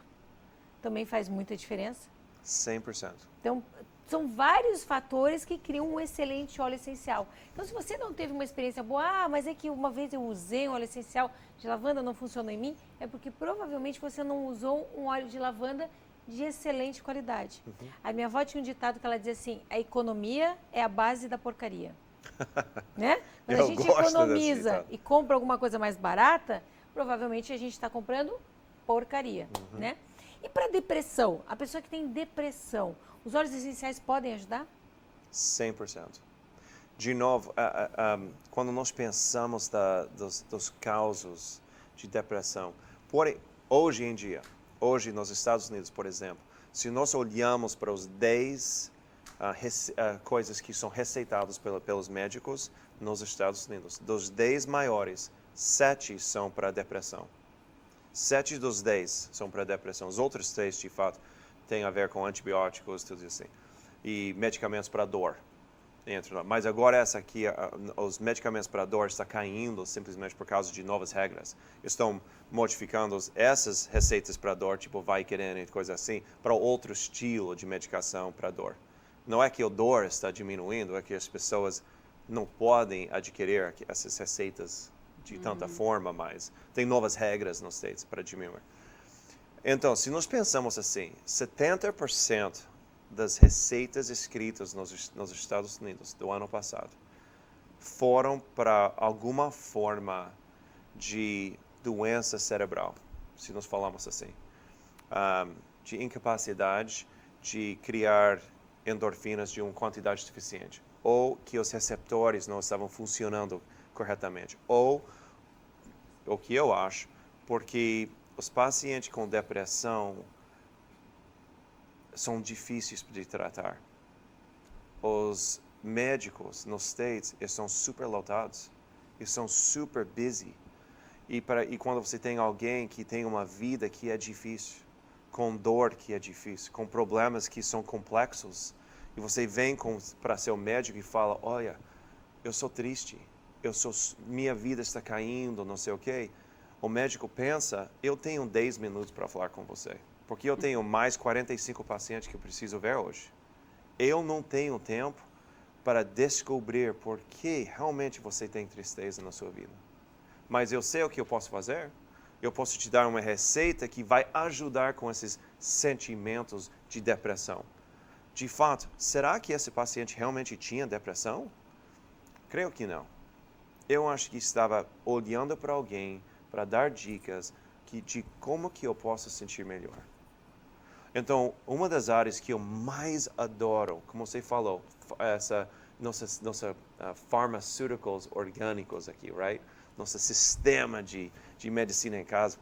[SPEAKER 1] também faz muita diferença.
[SPEAKER 3] 100%.
[SPEAKER 1] Então, são vários fatores que criam um excelente óleo essencial. Então, se você não teve uma experiência boa, mas é que uma vez eu usei um óleo essencial de lavanda, não funcionou em mim, é porque provavelmente você não usou um óleo de lavanda de excelente qualidade. A minha avó tinha um ditado que ela dizia assim, a economia é a base da porcaria. Né? Quando a gente economiza e compra alguma coisa mais barata, provavelmente a gente está comprando porcaria, né? E para depressão, a pessoa que tem depressão, os óleos essenciais podem ajudar?
[SPEAKER 3] 100%. De novo, quando nós pensamos dos causos de depressão, hoje em dia, hoje nos Estados Unidos, por exemplo, se nós olhamos para os 10 coisas que são receitadas pelos médicos nos Estados Unidos, dos 10 maiores, 7 são para depressão. 7 dos 10 são para depressão. Os outros 3, de fato, têm a ver com antibióticos, tudo assim. E medicamentos para dor. Mas agora essa aqui, os medicamentos para dor estão caindo simplesmente por causa de novas regras. Estão modificando essas receitas para dor, tipo Vicodin e coisa assim, para outro estilo de medicação para dor. Não é que a dor está diminuindo, é que as pessoas não podem adquirir essas receitas de tanta forma, mas tem novas regras nos States para diminuir. Então, se nós pensamos assim, 70% das receitas escritas nos Estados Unidos do ano passado foram para alguma forma de doença cerebral, se nós falamos assim, de incapacidade de criar endorfinas de uma quantidade suficiente, ou que os receptores não estavam funcionando corretamente, ou o que eu acho, porque os pacientes com depressão são difíceis de tratar. Os médicos nos States estão super lotados, estão super busy. E quando você tem alguém que tem uma vida que é difícil, com dor que é difícil, com problemas que são complexos, e você vem para seu médico e fala, olha, eu sou triste, minha vida está caindo, não sei o quê. O médico pensa, eu tenho 10 minutos para falar com você, porque eu tenho mais 45 pacientes que eu preciso ver hoje. Eu não tenho tempo para descobrir por que realmente você tem tristeza na sua vida. Mas eu sei o que eu posso fazer. Eu posso te dar uma receita que vai ajudar com esses sentimentos de depressão. De fato, será que esse paciente realmente tinha depressão? Creio que não. Eu acho que estava olhando para alguém para dar dicas de como que eu posso sentir melhor. Então, uma das áreas que eu mais adoro, como você falou, essa nossa pharmaceuticals orgânicos aqui, right? Nosso sistema de medicina em casa.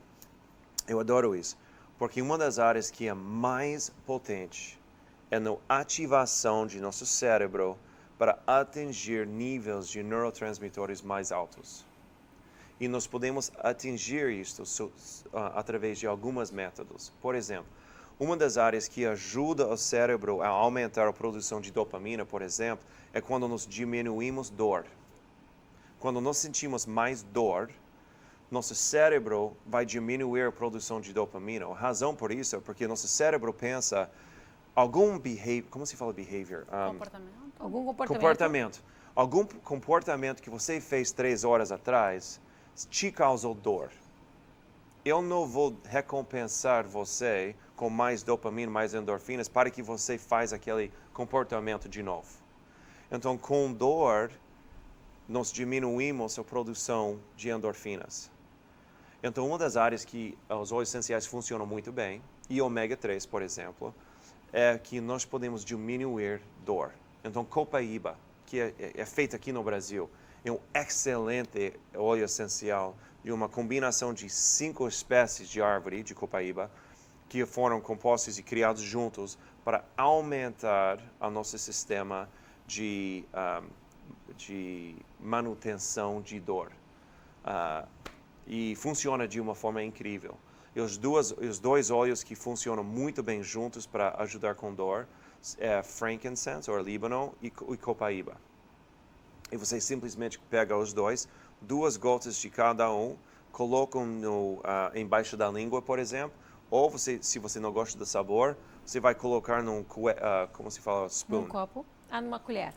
[SPEAKER 3] Eu adoro isso, porque uma das áreas que é mais potente é na ativação de nosso cérebro para atingir níveis de neurotransmissores mais altos. E nós podemos atingir isto através de alguns métodos. Por exemplo, uma das áreas que ajuda o cérebro a aumentar a produção de dopamina, por exemplo, é quando nós diminuímos dor. Quando nós sentimos mais dor, nosso cérebro vai diminuir a produção de dopamina. A razão por isso é porque nosso cérebro pensa algum behavior, como se fala behavior?
[SPEAKER 1] Algum comportamento.
[SPEAKER 3] Algum comportamento que você fez 3 horas atrás te causou dor. Eu não vou recompensar você com mais dopamina, mais endorfinas, para que você faça aquele comportamento de novo. Então, com dor, nós diminuímos a produção de endorfinas. Então, uma das áreas que os óleos essenciais funcionam muito bem, e ômega 3, por exemplo, é que nós podemos diminuir dor. Então, Copaíba, que é feito aqui no Brasil, é um excelente óleo essencial de uma combinação de 5 espécies de árvore de Copaíba que foram compostos e criados juntos para aumentar o nosso sistema de manutenção de dor. E funciona de uma forma incrível. E os dois óleos que funcionam muito bem juntos para ajudar com dor é frankincense, ou líbano, e copaíba. E você simplesmente pega os dois, 2 gotas de cada um, colocam embaixo da língua, por exemplo, ou se você não gosta do sabor, você vai colocar num, como se fala, spoon?
[SPEAKER 1] Num copo, numa colher.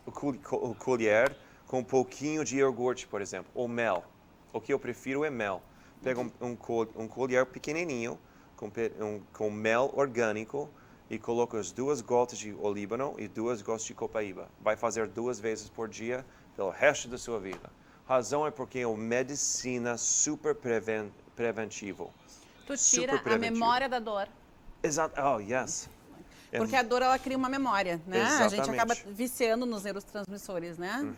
[SPEAKER 3] Colher com um pouquinho de iogurte, por exemplo, ou mel. O que eu prefiro é mel. Pega um colher pequenininho com mel orgânico e coloca as 2 gotas de olíbano e 2 gotas de copaíba. Vai fazer 2 vezes por dia, pelo resto da sua vida. Razão é porque é uma medicina super preventivo.
[SPEAKER 2] Tu tira a memória da dor.
[SPEAKER 3] Exato. Oh, yes.
[SPEAKER 2] Porque a dor, ela cria uma memória, né?
[SPEAKER 3] Exatamente.
[SPEAKER 2] A gente acaba viciando nos neurotransmissores, né?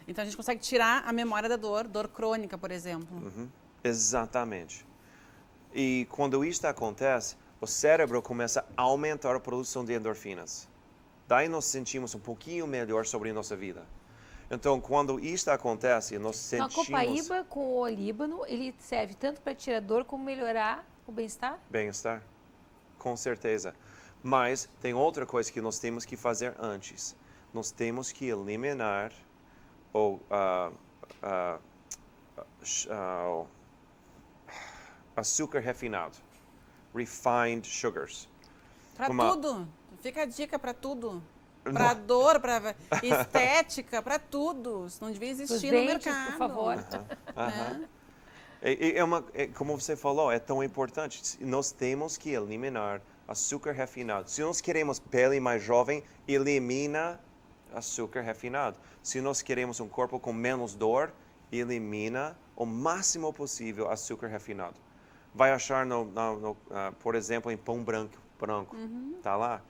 [SPEAKER 2] Então, a gente consegue tirar a memória da dor crônica, por exemplo.
[SPEAKER 3] Exatamente. E quando isso acontece, o cérebro começa a aumentar a produção de endorfinas. Daí nós sentimos um pouquinho melhor sobre a nossa vida. Então, quando isso acontece, nós sentimos...
[SPEAKER 1] A copaíba com o olíbano, ele serve tanto para tirar dor como melhorar o bem-estar?
[SPEAKER 3] Bem-estar, com certeza. Mas tem outra coisa que nós temos que fazer antes. Nós temos que eliminar o açúcar refinado, refined sugars.
[SPEAKER 2] Para tudo. Fica a dica para tudo. Para dor, para estética, para tudo. Isso não devia existir no mercado.
[SPEAKER 1] Por favor.
[SPEAKER 3] Como você falou, é tão importante. Nós temos que eliminar açúcar refinado. Se nós queremos pele mais jovem, elimina açúcar refinado. Se nós queremos um corpo com menos dor, elimina o máximo possível açúcar refinado. Vai achar, por exemplo, em pão branco. Tá lá.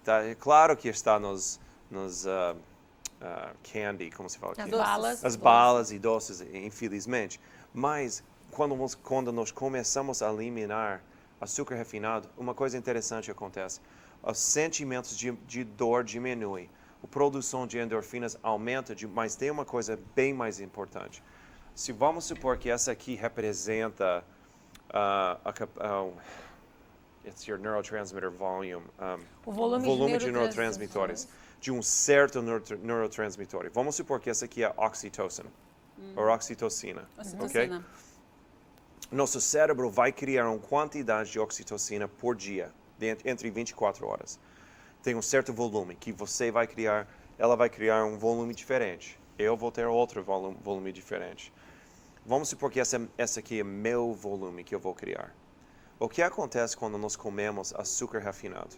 [SPEAKER 3] Tá, é claro que está nos candy, como se fala? As balas e doces, infelizmente. Mas quando nós começamos a eliminar açúcar refinado, uma coisa interessante acontece. Os sentimentos de dor diminuem. A produção de endorfinas aumenta, mas tem uma coisa bem mais importante. Se vamos supor que essa aqui representa it's your neurotransmitter volume.
[SPEAKER 1] O volume
[SPEAKER 3] de neurotransmissores. De um certo neurotransmissor. Vamos supor que essa aqui é oxitocina. Ou oxitocina.
[SPEAKER 2] Oxitocina.
[SPEAKER 3] Okay? Nosso cérebro vai criar uma quantidade de oxitocina por dia, entre 24 horas. Tem um certo volume que você vai criar, ela vai criar um volume diferente. Eu vou ter outro volume diferente. Vamos supor que essa aqui é meu volume que eu vou criar. O que acontece quando nós comemos açúcar refinado?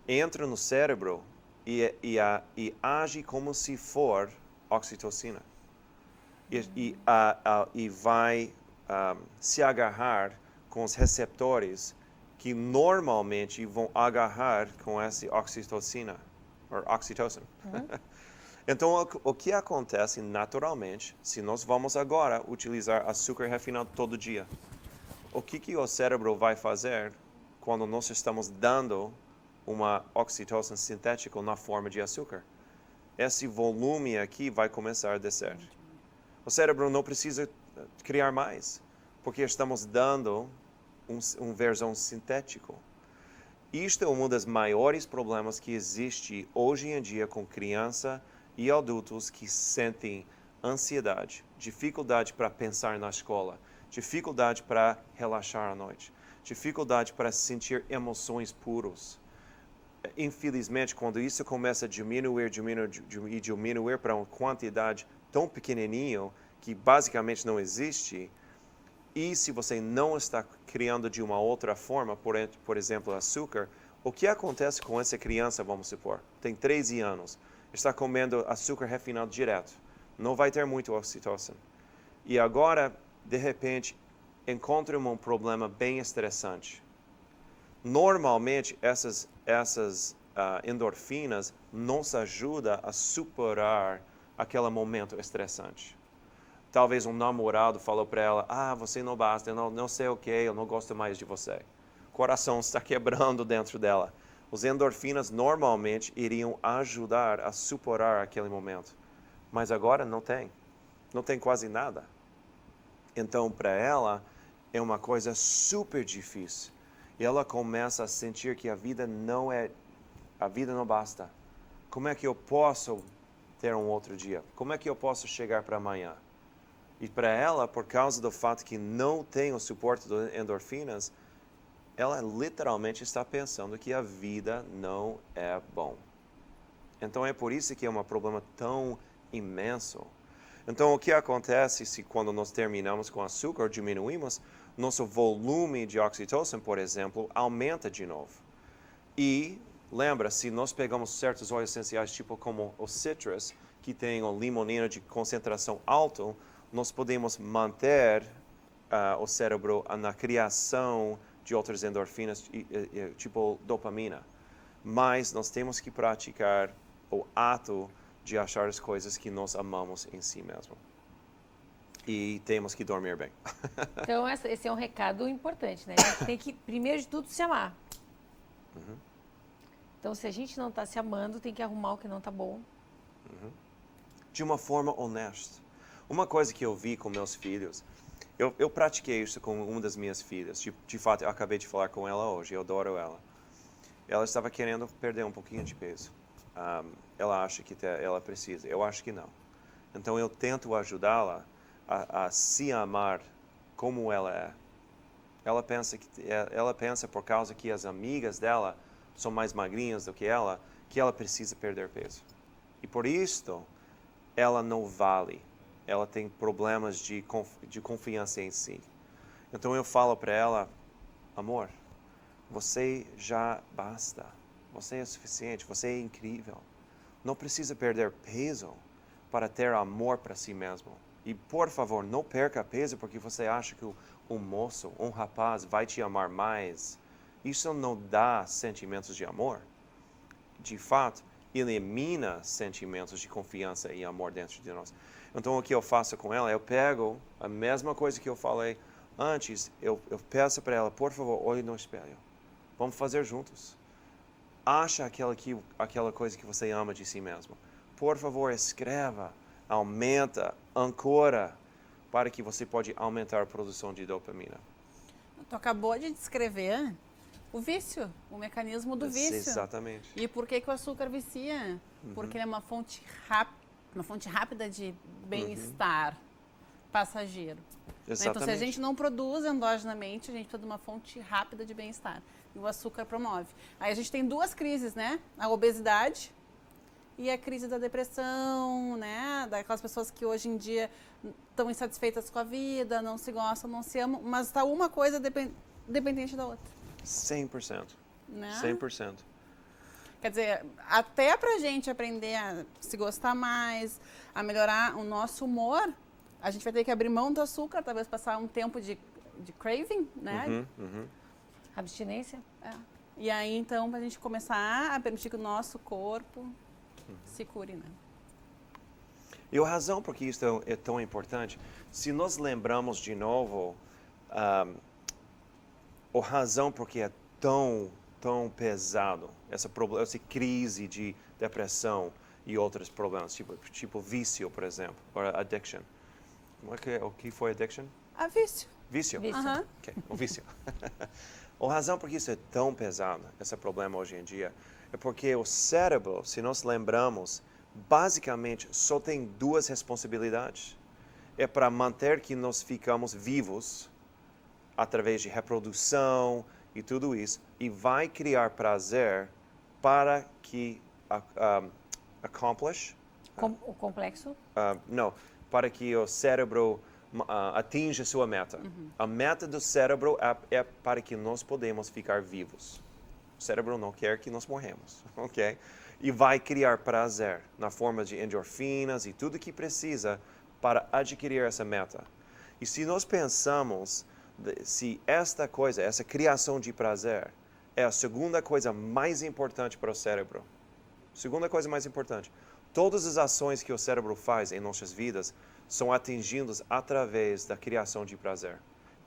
[SPEAKER 3] Entra no cérebro e age como se for oxitocina. E vai se agarrar com os receptores que normalmente vão agarrar com essa oxitocina, ou oxitocina. Então, o que acontece naturalmente, se nós vamos agora utilizar açúcar refinado todo dia? O que o cérebro vai fazer quando nós estamos dando uma oxitocina sintética na forma de açúcar? Esse volume aqui vai começar a descer. O cérebro não precisa criar mais, porque estamos dando uma versão sintética. Isto é um dos maiores problemas que existe hoje em dia com crianças e adultos que sentem ansiedade, dificuldade para pensar na escola, dificuldade para relaxar à noite, dificuldade para sentir emoções puras. Infelizmente, quando isso começa a diminuir para uma quantidade tão pequenininha que basicamente não existe, e se você não está criando de uma outra forma, por exemplo, açúcar, o que acontece com essa criança, vamos supor, tem 13 anos, está comendo açúcar refinado direto, não vai ter muito oxitocina. E agora, de repente, encontra um problema bem estressante. Normalmente, essas endorfinas nos ajudam a superar aquele momento estressante. Talvez um namorado falou para ela, você não basta, eu não sei o que, eu não gosto mais de você. O coração está quebrando dentro dela. Os endorfinas normalmente iriam ajudar a superar aquele momento. Mas agora não tem quase nada. Então, para ela, é uma coisa super difícil. E ela começa a sentir que a vida não basta. Como é que eu posso ter um outro dia? Como é que eu posso chegar para amanhã? E para ela, por causa do fato que não tem o suporte das endorfinas, ela literalmente está pensando que a vida não é bom. Então, é por isso que é um problema tão imenso. Então, o que acontece se quando nós terminamos com açúcar, diminuímos, nosso volume de oxitocina, por exemplo, aumenta de novo. E, lembra, se nós pegamos certos óleos essenciais, tipo como o citrus, que tenham limonina de concentração alta, nós podemos manter o cérebro na criação de outras endorfinas, tipo dopamina. Mas nós temos que praticar o ato de achar as coisas que nós amamos em si mesmo. E temos que dormir bem.
[SPEAKER 1] Então, esse é um recado importante, né? A gente tem que, primeiro de tudo, se amar.
[SPEAKER 3] Uhum.
[SPEAKER 1] Então, se a gente não está se amando, tem que arrumar o que não está bom.
[SPEAKER 3] Uhum. De uma forma honesta. Uma coisa que eu vi com meus filhos, eu pratiquei isso com uma das minhas filhas. De fato, eu acabei de falar com ela hoje, eu adoro ela. Ela estava querendo perder um pouquinho de peso. Ela acha que ela precisa, eu acho que não. Então, eu tento ajudá-la a se amar como ela é. Ela pensa por causa que as amigas dela são mais magrinhas do que ela precisa perder peso. E por isso, ela não vale. Ela tem problemas de confiança em si. Então eu falo para ela, amor, você já basta. Você é suficiente, você é incrível. Não precisa perder peso para ter amor para si mesmo. E, por favor, não perca peso porque você acha que um moço, um rapaz vai te amar mais. Isso não dá sentimentos de amor. De fato, elimina sentimentos de confiança e amor dentro de nós. Então, o que eu faço com ela, eu pego a mesma coisa que eu falei antes, eu peço para ela, por favor, olhe no espelho. Vamos fazer juntos. Acha aquela coisa que você ama de si mesmo. Por favor, escreva, aumenta, ancora, para que você pode aumentar a produção de dopamina.
[SPEAKER 2] Tu acabou de descrever o vício, o mecanismo do vício.
[SPEAKER 3] Exatamente.
[SPEAKER 2] E por que o açúcar vicia? Porque ele é uma fonte rápida de bem-estar passageiro.
[SPEAKER 3] Exatamente.
[SPEAKER 2] Então, se a gente não produz endogenamente, a gente precisa de uma fonte rápida de bem-estar. E o açúcar promove. Aí a gente tem duas crises, né? A obesidade e a crise da depressão, né? Daquelas pessoas que hoje em dia estão insatisfeitas com a vida, não se gostam, não se amam, mas está uma coisa dependente da outra.
[SPEAKER 3] 100%.
[SPEAKER 2] Né?
[SPEAKER 3] 100%.
[SPEAKER 2] Quer dizer, até pra gente aprender a se gostar mais, a melhorar o nosso humor, a gente vai ter que abrir mão do açúcar, talvez passar um tempo de craving, né?
[SPEAKER 1] Abstinência?
[SPEAKER 2] É. E aí, então, pra gente começar a permitir que o nosso corpo se cure, né?
[SPEAKER 3] E a razão por que isso é tão importante, se nós lembramos de novo, a razão por que é tão pesado, essa crise de depressão e outros problemas, tipo vício, por exemplo, ou addiction. O que foi addiction?
[SPEAKER 2] Vício.
[SPEAKER 3] Vício?
[SPEAKER 2] Uhum.
[SPEAKER 3] Okay. O vício. A razão por que isso é tão pesado, esse problema hoje em dia, é porque o cérebro, se nós lembramos, basicamente só tem duas responsabilidades. É para manter que nós ficamos vivos através de reprodução e tudo isso, e vai criar prazer para que accomplish.
[SPEAKER 1] O complexo?
[SPEAKER 3] Não, para que o cérebro atinja sua meta. A meta do cérebro é para que nós podemos ficar vivos. O cérebro não quer que nós morremos, ok? E vai criar prazer na forma de endorfinas e tudo que precisa para adquirir essa meta. E se nós pensamos se esta coisa, essa criação de prazer, é a segunda coisa mais importante para o cérebro. Segunda coisa mais importante. Todas as ações que o cérebro faz em nossas vidas são atingidas através da criação de prazer.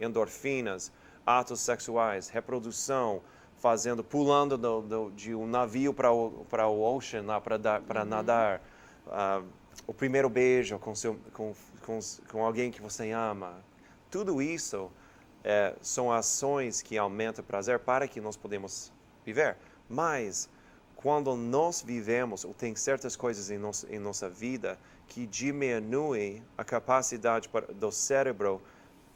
[SPEAKER 3] Endorfinas, atos sexuais, reprodução, pulando de um navio para o ocean, para nadar, o primeiro beijo com alguém que você ama. Tudo isso são ações que aumentam o prazer para que nós podemos viver. Mas, quando nós vivemos, ou tem certas coisas em nossa vida que diminuem a capacidade do cérebro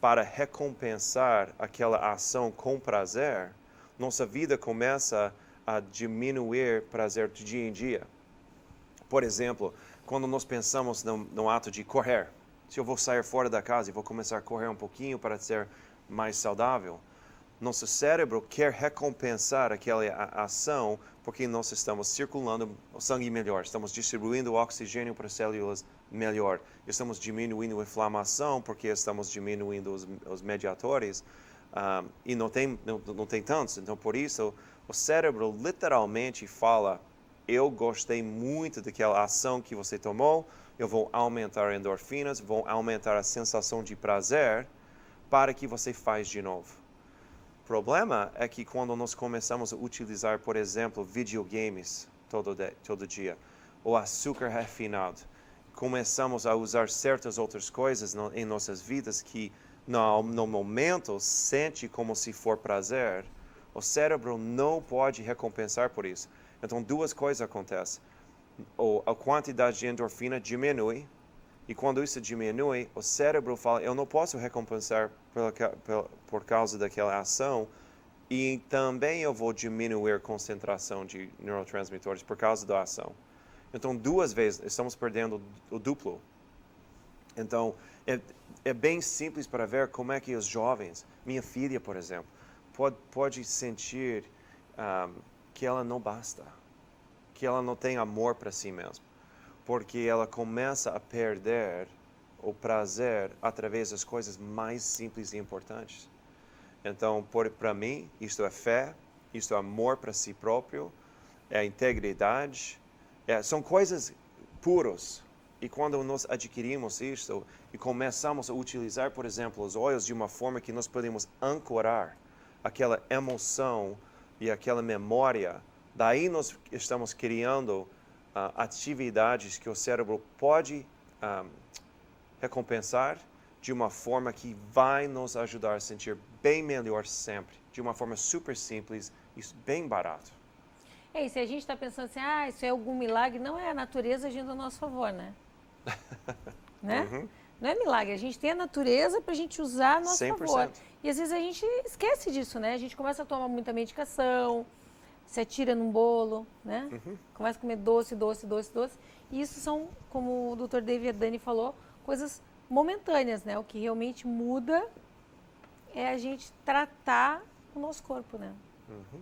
[SPEAKER 3] para recompensar aquela ação com prazer, nossa vida começa a diminuir prazer de dia em dia. Por exemplo, quando nós pensamos no ato de correr, se eu vou sair fora da casa e vou começar a correr um pouquinho para ser mais saudável, Nosso cérebro quer recompensar aquela ação porque nós estamos circulando o sangue melhor, estamos distribuindo o oxigênio para as células melhor, estamos diminuindo a inflamação porque estamos diminuindo os mediadores e não tem tantos. Então, por isso, o cérebro literalmente fala: eu gostei muito daquela ação que você tomou, eu vou aumentar endorfinas, vou aumentar a sensação de prazer para que você faz de novo. O problema é que quando nós começamos a utilizar, por exemplo, videogames todo dia, ou açúcar refinado, começamos a usar certas outras coisas em nossas vidas que no momento sente como se for prazer, o cérebro não pode recompensar por isso. Então, duas coisas acontecem. A quantidade de endorfina diminui, e quando isso diminui, o cérebro fala: eu não posso recompensar por causa daquela ação, e também eu vou diminuir a concentração de neurotransmissores por causa da ação. Então, duas vezes, estamos perdendo o duplo. Então, é bem simples para ver como é que os jovens, minha filha, por exemplo, pode sentir que ela não basta, que ela não tem amor para si mesma, porque ela começa a perder o prazer através das coisas mais simples e importantes. Então, para mim, isto é fé, isto é amor para si próprio, é integridade, são coisas puras. E quando nós adquirimos isto e começamos a utilizar, por exemplo, os óleos de uma forma que nós podemos ancorar aquela emoção e aquela memória, daí nós estamos criando atividades que o cérebro pode recompensar de uma forma que vai nos ajudar a sentir bem melhor sempre, de uma forma super simples e bem barato.
[SPEAKER 1] E se a gente está pensando assim, isso é algum milagre, não é a natureza agindo a nosso favor, né? Né?
[SPEAKER 3] Uhum.
[SPEAKER 1] Não é milagre, a gente tem a natureza para a gente usar a nosso
[SPEAKER 3] 100%.
[SPEAKER 1] favor. E às vezes a gente esquece disso, né? A gente começa a tomar muita medicação, se atira num bolo, né?
[SPEAKER 3] Uhum.
[SPEAKER 1] Começa a comer doce. E isso são, como o Dr. David e a Dani falou, coisas momentâneas, né? O que realmente muda é a gente tratar o nosso corpo, né?
[SPEAKER 3] Uhum.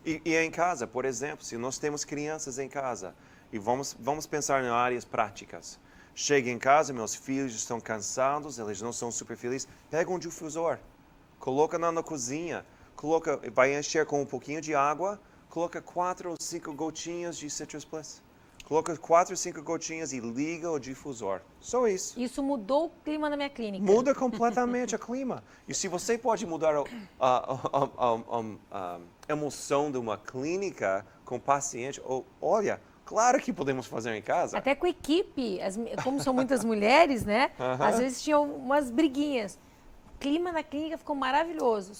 [SPEAKER 3] E em casa, por exemplo, se nós temos crianças em casa, e vamos pensar em áreas práticas. Chega em casa, meus filhos estão cansados, eles não são super felizes, pega um difusor, coloca na cozinha, vai encher com um pouquinho de água, coloca 4 ou 5 gotinhas de Citrus Plus. Coloca 4 ou 5 gotinhas e liga o difusor. Só isso.
[SPEAKER 1] Isso mudou o clima da minha clínica.
[SPEAKER 3] Muda completamente o clima. E se você pode mudar a emoção de uma clínica com paciente, olha, claro que podemos fazer em casa.
[SPEAKER 1] Até com a equipe, como são muitas mulheres, né? Às vezes tinham umas briguinhas. O clima na clínica ficou maravilhoso.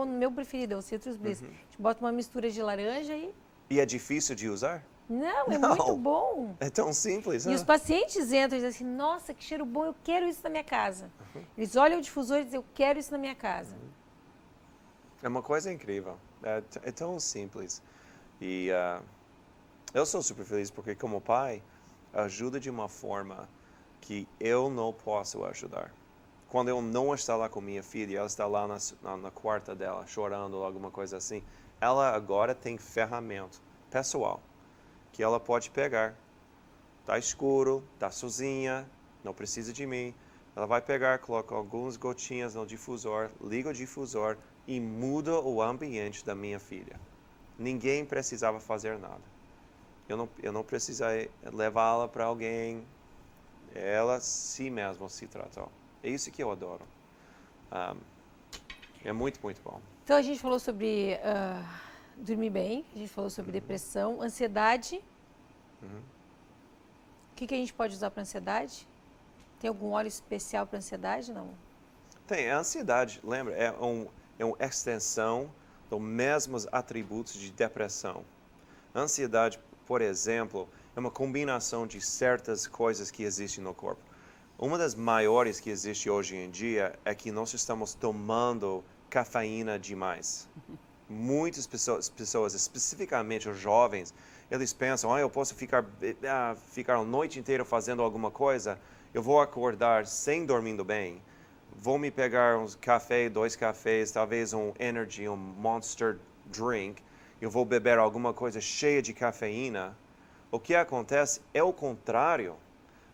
[SPEAKER 1] Meu preferido é o Citrus Bliss. A gente bota uma mistura de laranja e...
[SPEAKER 3] E é difícil de usar?
[SPEAKER 1] Não, é muito bom.
[SPEAKER 3] É tão simples.
[SPEAKER 1] E os pacientes entram e dizem assim, nossa, que cheiro bom, eu quero isso na minha casa. Eles olham o difusor e dizem, eu quero isso na minha casa.
[SPEAKER 3] É uma coisa incrível. É tão simples. E eu sou super feliz porque, como pai, ajuda de uma forma que eu não posso ajudar. Quando eu não estou lá com minha filha, ela está lá na quarta dela, chorando ou alguma coisa assim, ela agora tem ferramenta pessoal que ela pode pegar. Está escuro, está sozinha, não precisa de mim. Ela vai pegar, coloca algumas gotinhas no difusor, liga o difusor e muda o ambiente da minha filha. Ninguém precisava fazer nada. Eu não precisei levá-la para alguém. Ela si mesma se tratou. É isso que eu adoro. É muito, muito bom.
[SPEAKER 1] Então a gente falou sobre dormir bem, a gente falou sobre depressão, ansiedade. O que a gente pode usar para ansiedade? Tem algum óleo especial para ansiedade? Não?
[SPEAKER 3] Tem. A ansiedade, lembra, é uma extensão dos mesmos atributos de depressão. A ansiedade, por exemplo, é uma combinação de certas coisas que existem no corpo. Uma das maiores que existe hoje em dia é que nós estamos tomando cafeína demais. Muitas pessoas, especificamente os jovens, eles pensam, eu posso ficar a noite inteira fazendo alguma coisa, eu vou acordar sem dormindo bem, vou me pegar um café, 2 cafés, talvez um Energy, um Monster Drink, eu vou beber alguma coisa cheia de cafeína, o que acontece é o contrário.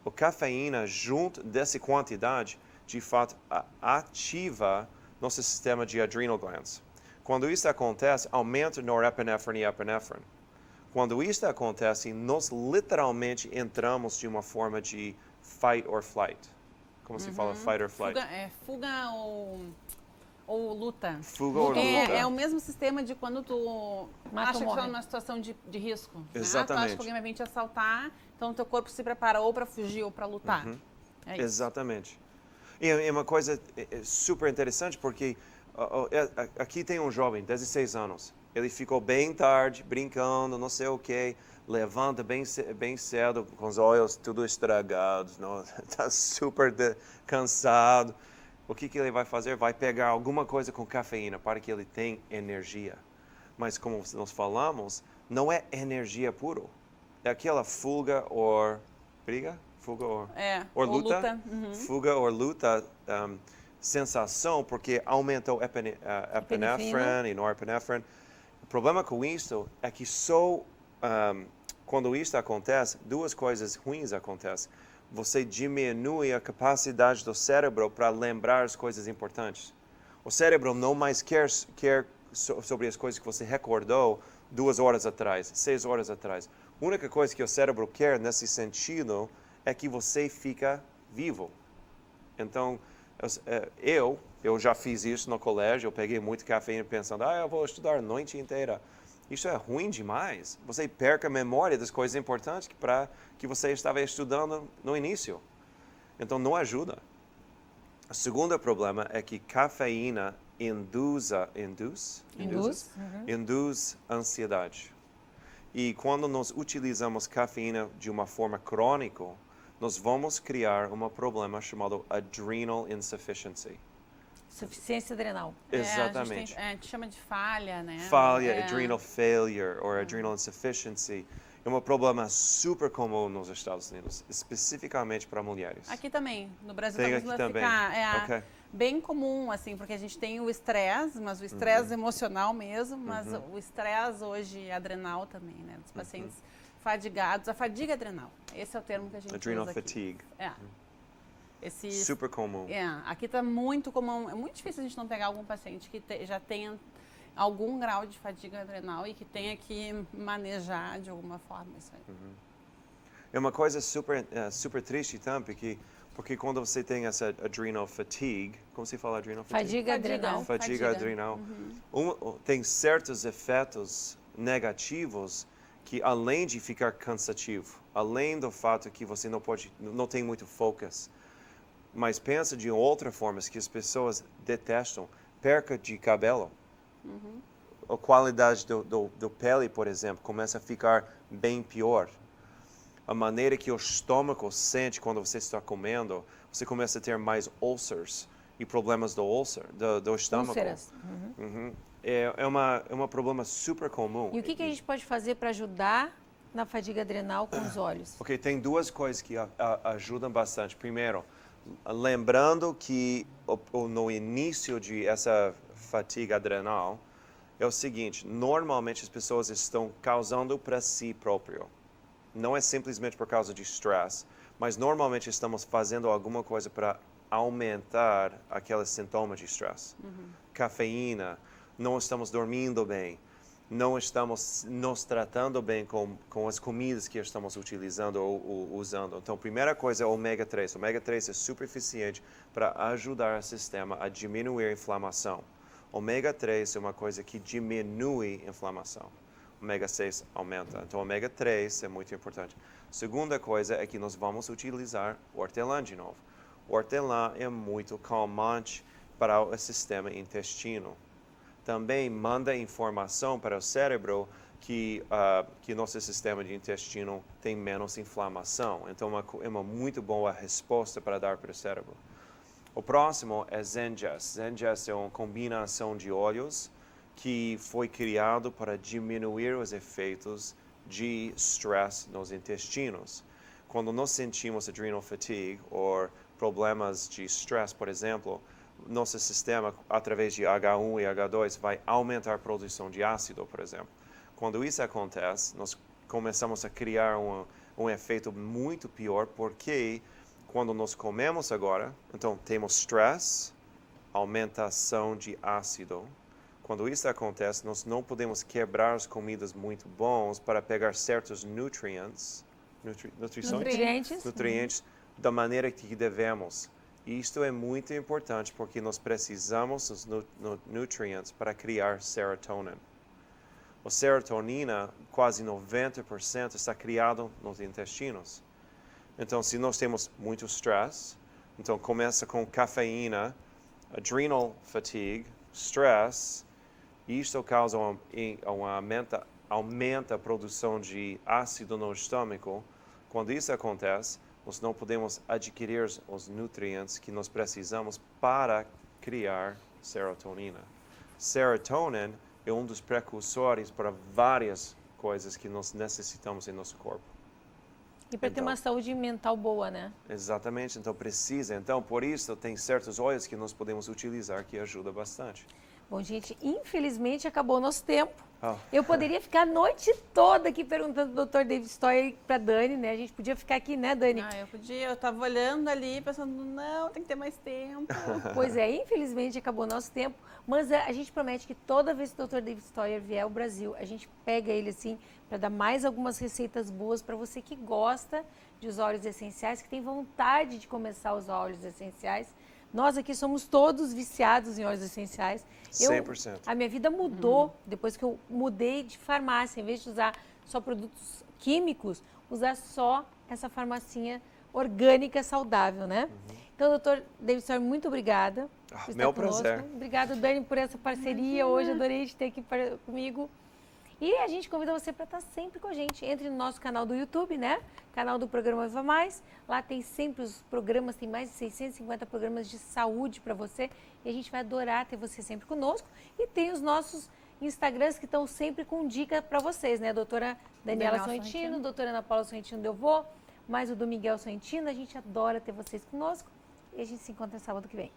[SPEAKER 3] A cafeína, junto dessa quantidade, de fato, ativa nosso sistema de adrenal glands. Quando isso acontece, aumenta norepinefrina e epinefrina. Quando isso acontece, nós literalmente entramos de uma forma de fight or flight. Como se fala fight or flight?
[SPEAKER 2] Fuga ou luta.
[SPEAKER 3] Fuga ou luta.
[SPEAKER 2] É o mesmo sistema de quando tu acha que está numa situação de risco.
[SPEAKER 3] Exatamente.
[SPEAKER 2] Tu acha que alguém vai vir te assaltar, então o teu corpo se prepara ou para fugir ou para lutar. É isso.
[SPEAKER 3] Exatamente. E é uma coisa super interessante porque aqui tem um jovem, 16 anos. Ele ficou bem tarde, brincando, não sei o quê. Levanta bem cedo, com os olhos tudo estragados. Está super cansado. O que ele vai fazer? Vai pegar alguma coisa com cafeína para que ele tenha energia. Mas como nós falamos, não é energia pura. É aquela fuga ou briga? Fuga ou luta. Fuga ou luta, sensação, porque aumentou epinefrina e norepinefrina. O problema com isso é que só quando isso acontece, 2 coisas ruins acontecem. Você diminui a capacidade do cérebro para lembrar as coisas importantes. O cérebro não mais quer sobre as coisas que você recordou 2 horas atrás, 6 horas atrás. A única coisa que o cérebro quer nesse sentido é que você fica vivo. Então, eu já fiz isso no colégio, eu peguei muito cafeína pensando, eu vou estudar a noite inteira. Isso é ruim demais. Você perca a memória das coisas importantes para que você estava estudando no início. Então, não ajuda. O segundo problema é que cafeína induz ansiedade. E quando nós utilizamos cafeína de uma forma crônica, nós vamos criar um problema chamado adrenal insufficiency.
[SPEAKER 1] Suficiência adrenal.
[SPEAKER 3] Exatamente.
[SPEAKER 2] A gente chama de falha, né?
[SPEAKER 3] Falha, adrenal failure ou adrenal insufficiency. É um problema super comum nos Estados Unidos, especificamente para mulheres.
[SPEAKER 2] Aqui também. No Brasil
[SPEAKER 3] Tem
[SPEAKER 2] estamos
[SPEAKER 3] aqui também. Okay.
[SPEAKER 2] Bem comum, assim, porque a gente tem o estresse, mas o estresse emocional mesmo, mas o estresse hoje adrenal também, né? Dos pacientes fadigados, a fadiga adrenal. Esse é o termo que a gente
[SPEAKER 3] adrenal
[SPEAKER 2] usa aqui.
[SPEAKER 3] fatigue.
[SPEAKER 2] Super
[SPEAKER 3] comum.
[SPEAKER 2] Aqui está muito comum. É muito difícil a gente não pegar algum paciente que já tenha algum grau de fadiga adrenal e que tenha que manejar de alguma forma isso aí.
[SPEAKER 3] É uma coisa super triste também, porque quando você tem essa adrenal fatigue, como se fala adrenal fatigue?
[SPEAKER 1] Fadiga adrenal.
[SPEAKER 3] Fadiga adrenal. Tem certos efeitos negativos que, além de ficar cansativo, além do fato que você não tem muito foco, mas pensa de outra forma que as pessoas detestam, perca de cabelo. A qualidade do pele, por exemplo, começa a ficar bem pior. A maneira que o estômago sente quando você está comendo, você começa a ter mais úlceras e problemas do estômago.
[SPEAKER 1] Úlceras.
[SPEAKER 3] É um problema super comum.
[SPEAKER 1] E o que a gente pode fazer para ajudar na fadiga adrenal com os olhos?
[SPEAKER 3] Ok, tem 2 coisas que ajudam bastante. Primeiro, lembrando que no início de essa fadiga adrenal, é o seguinte, normalmente as pessoas estão causando para si próprio. Não é simplesmente por causa de estresse, mas normalmente estamos fazendo alguma coisa para aumentar aqueles sintomas de estresse. Cafeína, não estamos dormindo bem, não estamos nos tratando bem com as comidas que estamos utilizando ou usando. Então, a primeira coisa é o ômega 3. O ômega 3 é super eficiente para ajudar o sistema a diminuir a inflamação. Ômega 3 é uma coisa que diminui a inflamação. Ômega 6 aumenta. Então, ômega 3 é muito importante. Segunda coisa é que nós vamos utilizar hortelã de novo. Hortelã é muito calmante para o sistema intestino. Também manda informação para o cérebro que nosso sistema de intestino tem menos inflamação. Então, é uma muito boa resposta para dar para o cérebro. O próximo é Zengest. Zengest é uma combinação de óleos que foi criado para diminuir os efeitos de stress nos intestinos. Quando nós sentimos adrenal fatigue ou problemas de stress, por exemplo, nosso sistema, através de H1 e H2, vai aumentar a produção de ácido, por exemplo. Quando isso acontece, nós começamos a criar um efeito muito pior, porque quando nós comemos agora, então temos stress, aumentação de ácido. Quando isso acontece, nós não podemos quebrar as comidas muito boas para pegar certos nutrientes da maneira que devemos. E isto é muito importante porque nós precisamos dos nutrientes para criar serotonina. A serotonina, quase 90%, está criado nos intestinos. Então, se nós temos muito stress, então começa com cafeína, adrenal fatigue, stress, e isto causa aumenta a produção de ácido no estômago. Quando isso acontece, nós não podemos adquirir os nutrientes que nós precisamos para criar serotonina. Serotonina é um dos precursores para várias coisas que nós necessitamos em nosso corpo.
[SPEAKER 1] E para ter uma saúde mental boa, né?
[SPEAKER 3] Exatamente, então precisa. Então, por isso, tem certos óleos que nós podemos utilizar que ajuda bastante.
[SPEAKER 1] Bom, gente, infelizmente acabou o nosso tempo. Eu poderia ficar a noite toda aqui perguntando do Dr. David Stoyer para Dani, né? A gente podia ficar aqui, né, Dani?
[SPEAKER 2] Eu podia. Eu estava olhando ali, pensando, não, tem que ter mais tempo.
[SPEAKER 1] Pois é, infelizmente acabou o nosso tempo, mas a gente promete que toda vez que o Dr. David Stoyer vier ao Brasil, a gente pega ele assim para dar mais algumas receitas boas para você que gosta de usar óleos essenciais, que tem vontade de começar a usar óleos essenciais. Nós aqui somos todos viciados em óleos essenciais.
[SPEAKER 3] 100%.
[SPEAKER 1] A minha vida mudou depois que eu mudei de farmácia. Em vez de usar só produtos químicos, usar só essa farmacinha orgânica saudável, né? Então, doutor David Stoyer, muito obrigada por estar
[SPEAKER 3] meu
[SPEAKER 1] conosco.
[SPEAKER 3] prazer.
[SPEAKER 1] Obrigada, Dani, por essa parceria. Hoje adorei te ter aqui comigo. E a gente convida você para estar sempre com a gente. Entre no nosso canal do YouTube, né? Canal do Programa Viva Mais. Lá tem sempre os programas, tem mais de 650 programas de saúde para você. E a gente vai adorar ter você sempre conosco. E tem os nossos Instagrams que estão sempre com dica para vocês, né? Doutora Daniela Sorrentino, doutora Ana Paula Sorrentino Delvaux, mais o do Miguel Sorrentino. A gente adora ter vocês conosco. E a gente se encontra sábado que vem.